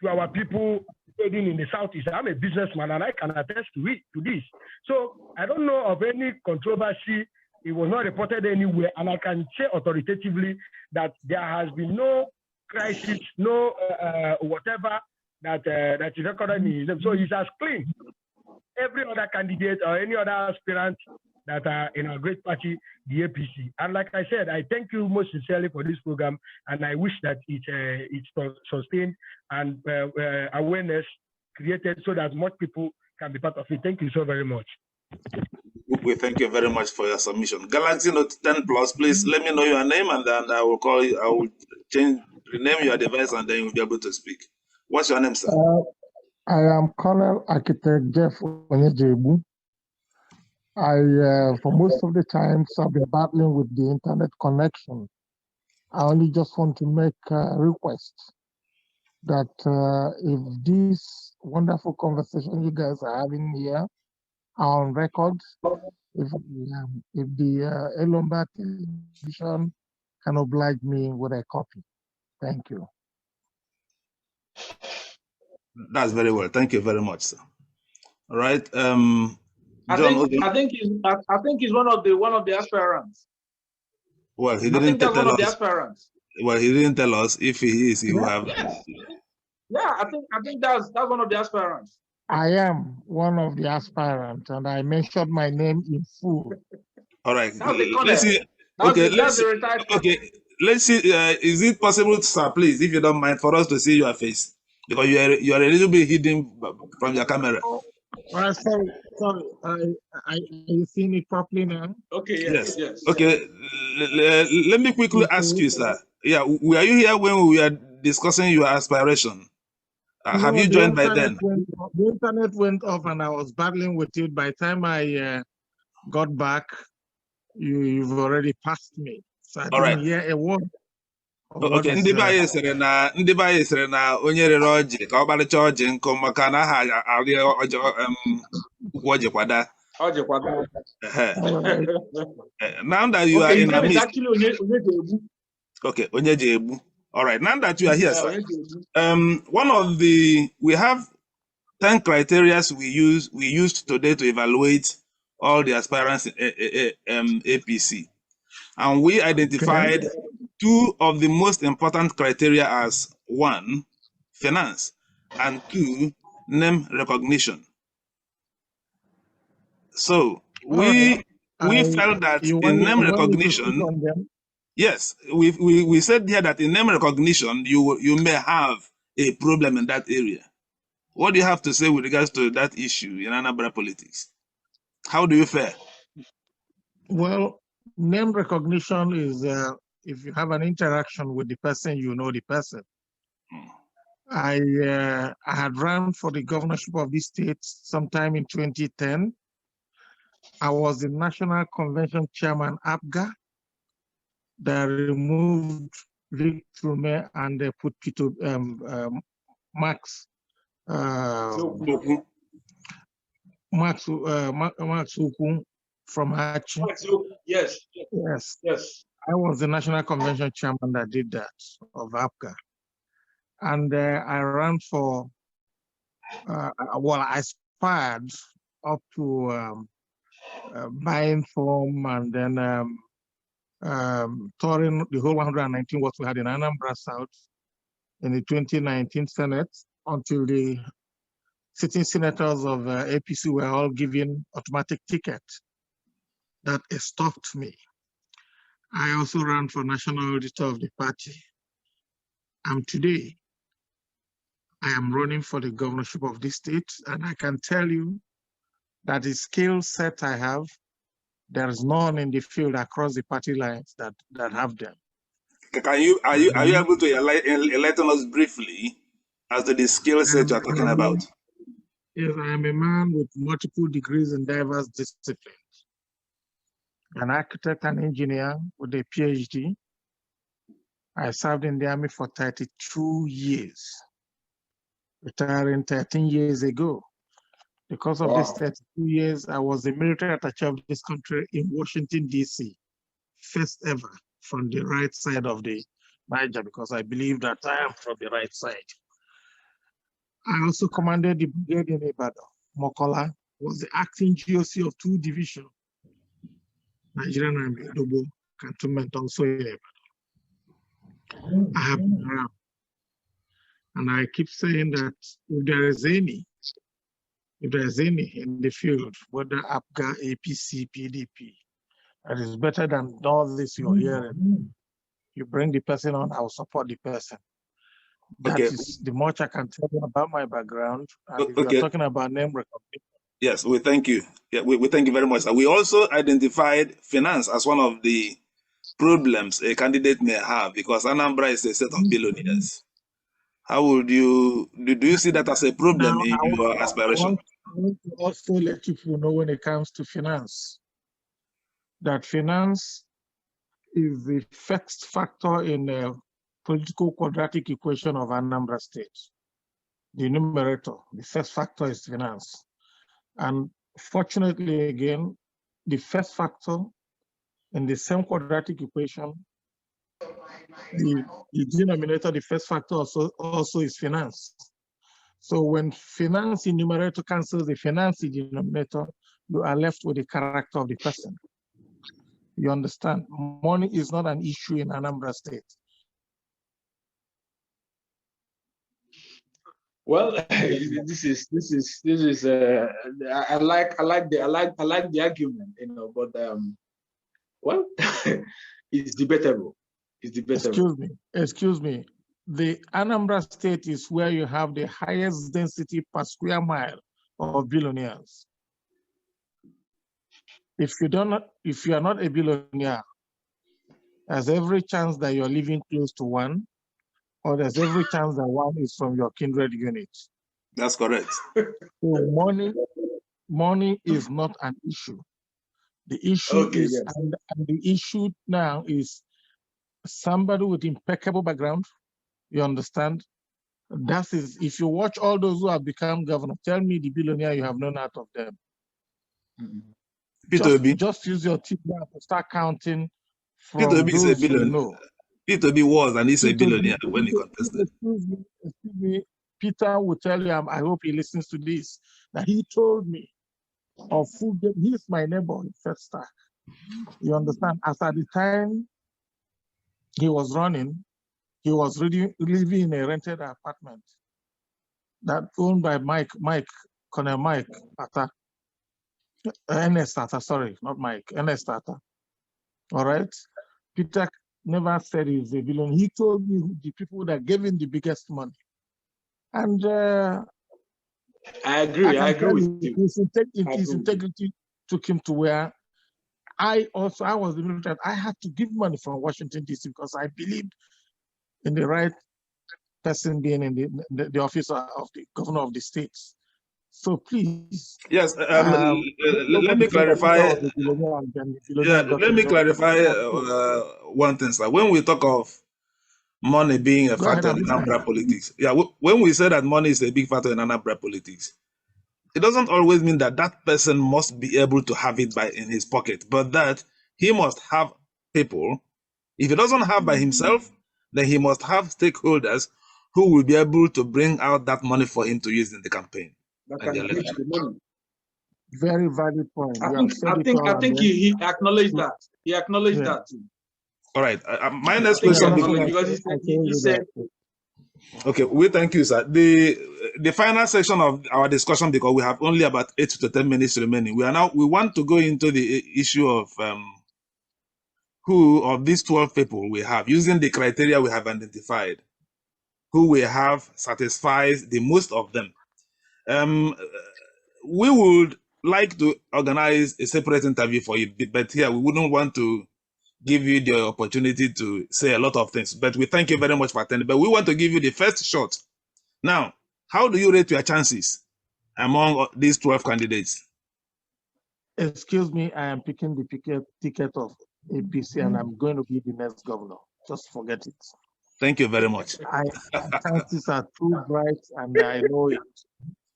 to our people trading in the southeast. I'm a businessman and I can attest to this. So I don't know of any controversy. It was not reported anywhere, and I can say authoritatively that there has been no crisis, no whatever that is recorded in his name. So he's as clean every other candidate or any other aspirant that are in our great party, the APC. And like I said, I thank you most sincerely for this program, and I wish that it's sustained and awareness created so that more people can be part of it. Thank you so very much. We thank you very much for your submission. Galaxy Note 10 Plus, please let me know your name, and then I will call you. I will rename your device, and then you'll be able to speak. What's your name, sir? I am Colonel Architect Geoff Onyejekwe. For most of the times, I've been battling with the internet connection. I only just want to make a request that if this wonderful conversation you guys are having here are on record, if the Elombah television can oblige me with a copy. Thank you. That's very well. Thank you very much, sir. All right. I think he's one of the aspirants. Well, he didn't tell one of the us. aspirants. Well, he didn't tell us. If he is, he will have. Yeah, I think that's one of the aspirants. I am one of the aspirants, and I mentioned my name in full. All right. Let's see. Okay, let's see. Okay, let's see. Is it possible, sir, please, if you don't mind, for us to see your face, because you are a little bit hidden from your camera. Sorry. Are you seeing it properly now? Okay. Yes. Okay. Let me quickly ask you, sir. Yeah, were you here when we were discussing your aspiration? Have you joined by then? The internet went off, and I was battling with it. By the time I got back, you've already passed me. So I didn't hear a word. Okay, ndị be anyị sịrị na onye rere ọjị ka ọ gbarịcha ọjị nkụ maka na ha arị ukwu ọjị kwada. Now that you are in a midst. Okay, Onyejekwe. All right, now that you are here, sir, we have 10 criteria we used today to evaluate all the aspirants in APC. And we identified 2 of the most important criteria as 1, finance, and 2, name recognition. So we felt that in name recognition, yes, we said here that in name recognition, you may have a problem in that area. What do you have to say with regards to that issue in Anambra politics? How do you fare? Well, name recognition is if you have an interaction with the person, you know the person. I had run for the governorship of this state sometime in 2010. I was the National Convention Chairman, APGA, that removed Victor and they put Peter Max Ukwu from Hachi. Yes. I was the National Convention Chairman that did that of APGA. And I ran for, I aspired up to buying form and then touring the whole 119 what we had in Anambra South in the 2019 Senate until the sitting senators of APC were all given automatic tickets. That stopped me. I also ran for national auditor of the party. And today, I am running for the governorship of this state, and I can tell you that the skill set I have, there is none in the field across the party lines that have them. Are you able to enlighten us briefly as to the skill set you're talking about? Yes, I am a man with multiple degrees in diverse disciplines. An architect and engineer with a PhD. I served in the army for 32 years, retiring 13 years ago. Because of this 32 years, I was the military attaché of this country in Washington, D.C., first ever from the right side of the Niger, because I believe that I am from the right side. I also commanded the brigade in Ibadan. Mokola was the acting GOC of 2 divisions, Nigerian Army, Edobo, cantonment also in Ibadan. I have been around. And I keep saying that if there is any in the field, whether APGA, APC, PDP, that is better than all this you're hearing. You bring the person on, I will support the person. That is the much I can tell you about my background. And if you're talking about name recognition. Yes, we thank you. Yeah, we thank you very much. We also identified finance as one of the problems a candidate may have, because Anambra is a set of billionaires. How would do you see that as a problem in your aspiration? I want to also let you know when it comes to finance, that finance is the first factor in political quadratic equation of Anambra State. The numerator, the first factor is finance. And fortunately, again, the first factor in the same quadratic equation, the denominator, the first factor also is finance. So when finance in numerator cancels the finance in denominator, you are left with the character of the person. You understand? Money is not an issue in Anambra State. Well, this is. I like the argument, you know, but well, it's debatable. It's debatable. Excuse me. The Anambra State is where you have the highest density per square mile of billionaires. If you are not a billionaire, there's every chance that you're living close to one, or there's every chance that one is from your kindred unit. That's correct. So money is not an issue. The issue is, yes. and the issue now is somebody with impeccable background. You understand? That is, if you watch all those who have become governor, tell me the billionaire you have known out of them. Just use your teeth now to start counting from those who know. Peter B was and he's a billionaire when he contested. Excuse me. Peter will tell you, I hope he listens to this, that he told me of food. He's my neighbor in First Stack. You understand? As at the time he was running, he was really living in a rented apartment that owned by Colonel Mike Atta. Ernest Atta, sorry, not Mike, Ernest Atta. All right? Peter never said he's a villain. He told me the people that gave him the biggest money. And I agree with you. His integrity took him to where I was the military. I had to give money from Washington, D.C. because I believed in the right person being in the office of the governor of the states. So please. Yes, let me clarify. Let me clarify one thing, sir. When we talk of money being a factor in Anambra politics, when we say that money is a big factor in Anambra politics, it doesn't always mean that that person must be able to have it in his pocket, but that he must have people. If he doesn't have by himself, then he must have stakeholders who will be able to bring out that money for him to use in the campaign. Very valid point. I think he acknowledged that. He acknowledged that too. All right. My next question, because he said. Okay, we thank you, sir. The final section of our discussion, because we have only about 8 to 10 minutes remaining. We want to go into the issue of who of these 12 people we have, using the criteria we have identified, who we have satisfies the most of them. We would like to organize a separate interview for you, but here we wouldn't want to give you the opportunity to say a lot of things. But we thank you very much for attending. But we want to give you the first shot. Now, how do you rate your chances among these 12 candidates? Excuse me, I am picking the ticket of APC and I'm going to be the next governor. Just forget it. Thank you very much. Chances are too bright and I know it.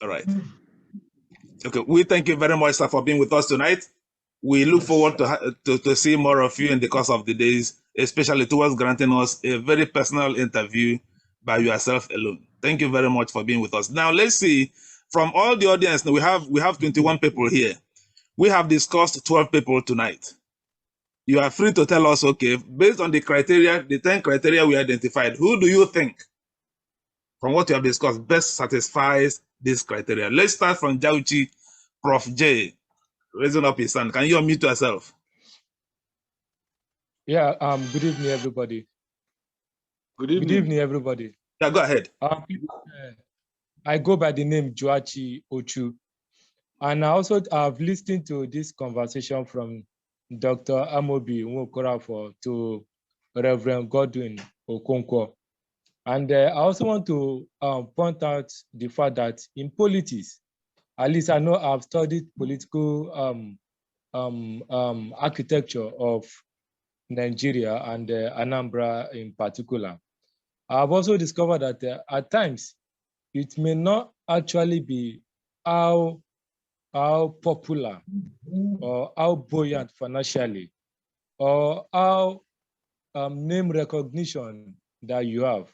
All right. Okay, we thank you very much, sir, for being with us tonight. We look forward to see more of you in the course of the days, especially towards granting us a very personal interview by yourself alone. Thank you very much for being with us. Now, let's see, from all the audience, we have 21 people here. We have discussed 12 people tonight. You are free to tell us, okay, based on the criteria, the 10 criteria we identified, who do you think, from what you have discussed, best satisfies this criteria? Let's start from Jauchi, Prof. J. Raising up his hand. Can you unmute yourself? Yeah, good evening, everybody. Good evening. Good evening, everybody. Yeah, go ahead. I go by the name Joachi Ochu. And I also have listened to this conversation from Dr. Amobi Nwokafor to Reverend Godwin Okonkwo. And I also want to point out the fact that in politics, at least I know I've studied political architecture of Nigeria and Anambra in particular. I've also discovered that at times, it may not actually be how popular or how buoyant financially or how name recognition that you have.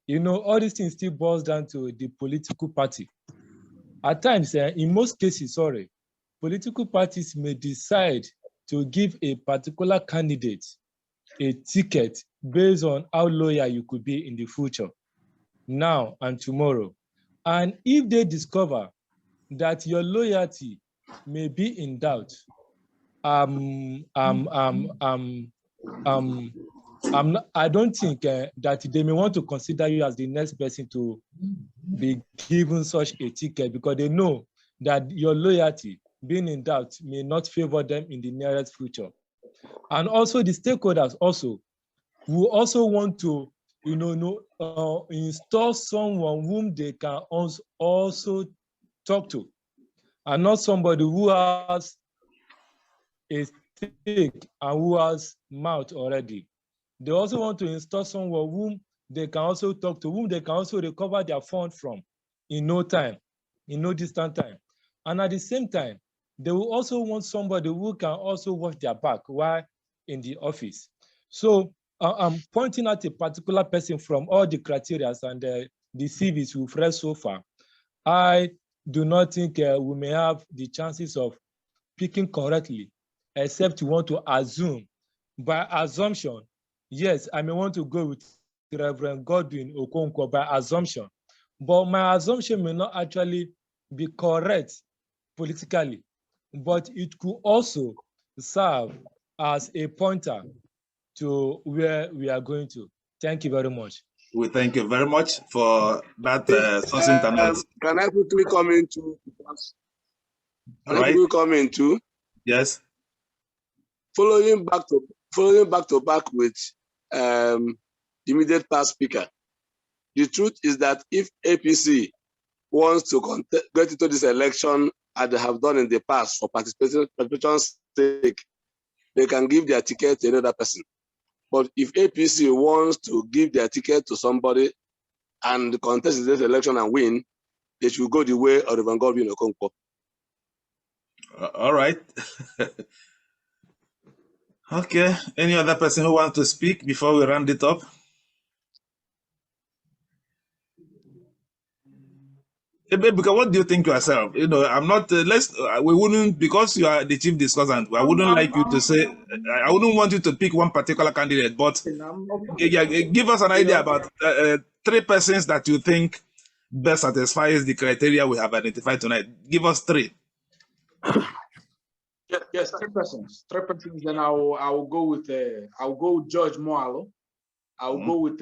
You know, all these things still boils down to the political party. At times, in most cases, political parties may decide to give a particular candidate a ticket based on how loyal you could be in the future, now and tomorrow. And if they discover that your loyalty may be in doubt, I don't think that they may want to consider you as the next person to be given such a ticket, because they know that your loyalty being in doubt may not favor them in the nearest future. And also the stakeholders also will also want to, install someone whom they can also talk to, and not somebody who has a stake and who has mouth already. They also want to install someone whom they can also talk to, whom they can also recover their fund from in no time, in no distant time. And at the same time, they will also want somebody who can also watch their back while in the office. So I'm pointing out a particular person from all the criteria and the CVs we've read so far. I do not think we may have the chances of picking correctly, except you want to assume. By assumption, yes, I may want to go with Reverend Godwin Okonkwo by assumption, but my assumption may not actually be correct politically, but it could also serve as a pointer to where we are going to. Thank you very much. We thank you very much for that succinct analysis. Can I quickly come into? Come into? Yes. Following back to back with immediate past speaker. The truth is that if APC wants to get into this election as they have done in the past for participation's sake, they can give their ticket to another person. But if APC wants to give their ticket to somebody and contest in this election and win, they should go the way of Reverend Godwin Okonkwo. All right. Okay. Any other person who wants to speak before we round it up? Because what do you think yourself? You know, I'm not. We wouldn't, because you are the chief discussant. I wouldn't like you to say. I wouldn't want you to pick one particular candidate, but give us an idea about 3 persons that you think best satisfies the criteria we have identified tonight. Give us 3. Yes, 3 persons. 3 persons. Then I'll go with George Moghalu. I'll go with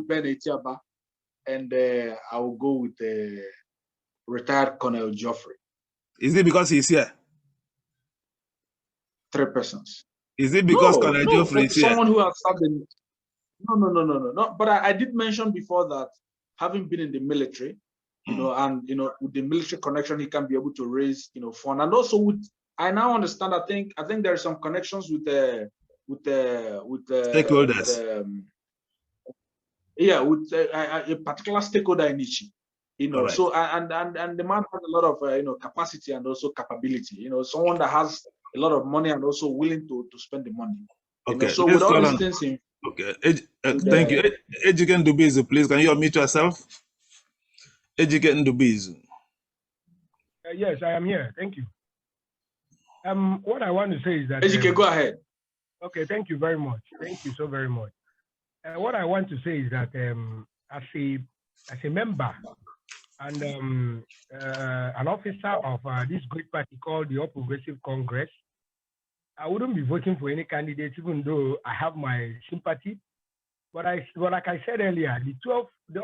Ben Etiaba. And I will go with retired Colonel Geoffrey. Is it because he's here? 3 persons. Is it because Colonel Geoffrey is here? Someone who has served in... No. But I did mention before that having been in the military, and with the military connection, he can be able to raise, fund. And also I now understand. I think there are some connections with stakeholders. With a particular stakeholder in each, right. So and the man has a lot of capacity and also capability. Someone that has a lot of money and also willing to spend the money. Okay. So with all these things in, okay. Thank you. Ejike Ndubizu, please. Can you unmute yourself? Ejike Ndubizu. Yes, I am here. Thank you. What I want to say is that Ejike, go ahead. Okay. Thank you very much. Thank you so very much. What I want to say is that as a member and an officer of this great party called the All Progressive Congress, I wouldn't be voting for any candidate, even though I have my sympathy. But like I said earlier,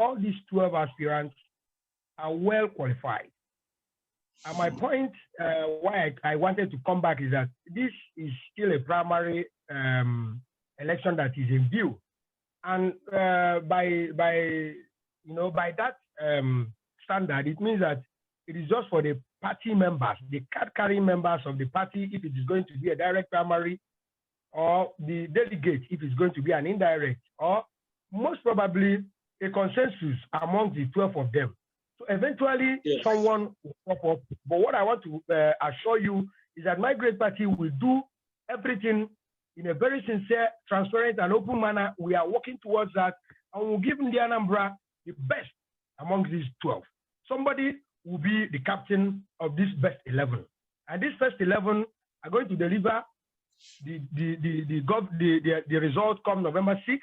all these 12 aspirants are well qualified. And my point why I wanted to come back is that this is still a primary election that is in view. And by that standard, it means that it is just for the party members, the card-carrying members of the party, if it is going to be a direct primary, or the delegate, if it's going to be an indirect, or most probably a consensus among the 12 of them. So eventually someone will pop up. But what I want to assure you is that my great party will do everything in a very sincere, transparent, and open manner. We are working towards that, and we'll give the Anambra the best among these 12. Somebody will be the captain of this best 11. And this first 11 are going to deliver the result come November 6th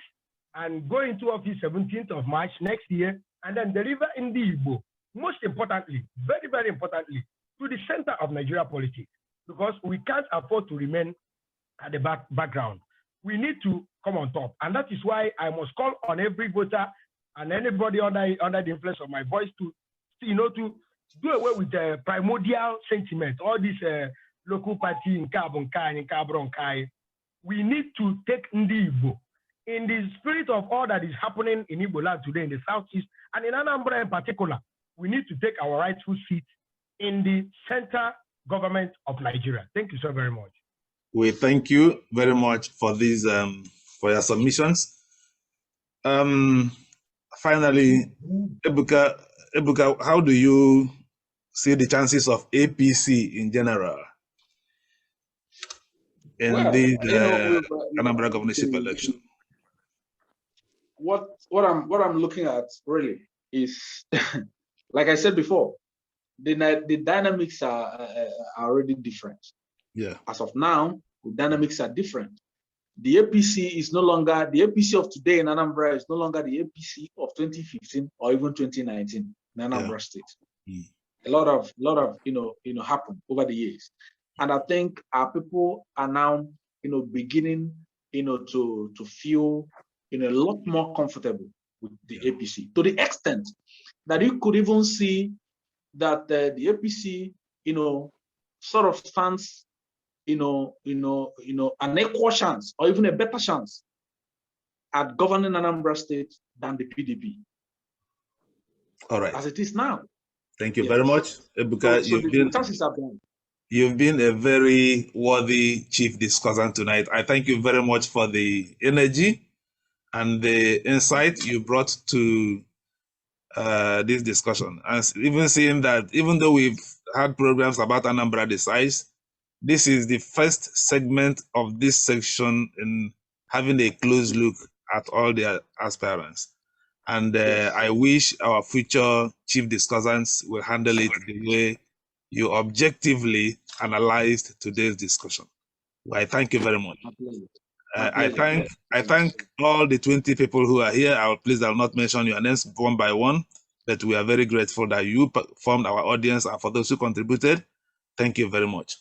and go into office 17th of March next year, and then deliver in the Igbo, most importantly, very, very importantly, to the center of Nigeria politics, because we can't afford to remain at the background. We need to come on top. And that is why I must call on every voter and anybody under the influence of my voice to do away with the primordial sentiment, all this local party in Kabonkai and Kabronkai. We need to take Ndi Igbo in the spirit of all that is happening in Igbo land today in the Southeast and in Anambra in particular. We need to take our rightful seat in the center government of Nigeria. Thank you so very much. We thank you very much for these for your submissions. Finally, Ebuka, how do you see the chances of APC in general in the Anambra governorship election? What I'm looking at really is, like I said before, the dynamics are already different. Yeah. As of now, the dynamics are different. The APC is no longer the APC of today in Anambra is no longer the APC of 2015 or even 2019 in Anambra State. Mm. A lot of happened over the years, and I think our people are now beginning to feel a lot more comfortable with the APC, to the extent that you could even see that the APC sort of stands an equal chance or even a better chance at governing Anambra State than the PDP. All right. As it is now. Thank you very much, Ebuka. You've been a very worthy chief discussant tonight. I thank you very much for the energy and the insight you brought to this discussion. And even seeing that, even though we've had programs about Anambra the size, this is the first segment of this section in having a close look at all the aspirants. And I wish our future chief discussants will handle it the way you objectively analyzed today's discussion. Well, I thank you very much. I thank all the 20 people who are here. I'll not mention your names one by one, but we are very grateful that you formed our audience, and for those who contributed, thank you very much.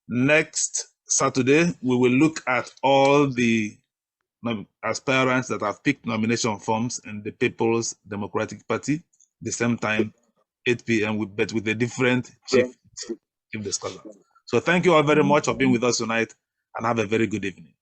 Next Saturday, we will look at all the aspirants that have picked nomination forms in the People's Democratic Party, the same time, 8 p.m., but with a different chief discussion. So thank you all very much for being with us tonight, and have a very good evening.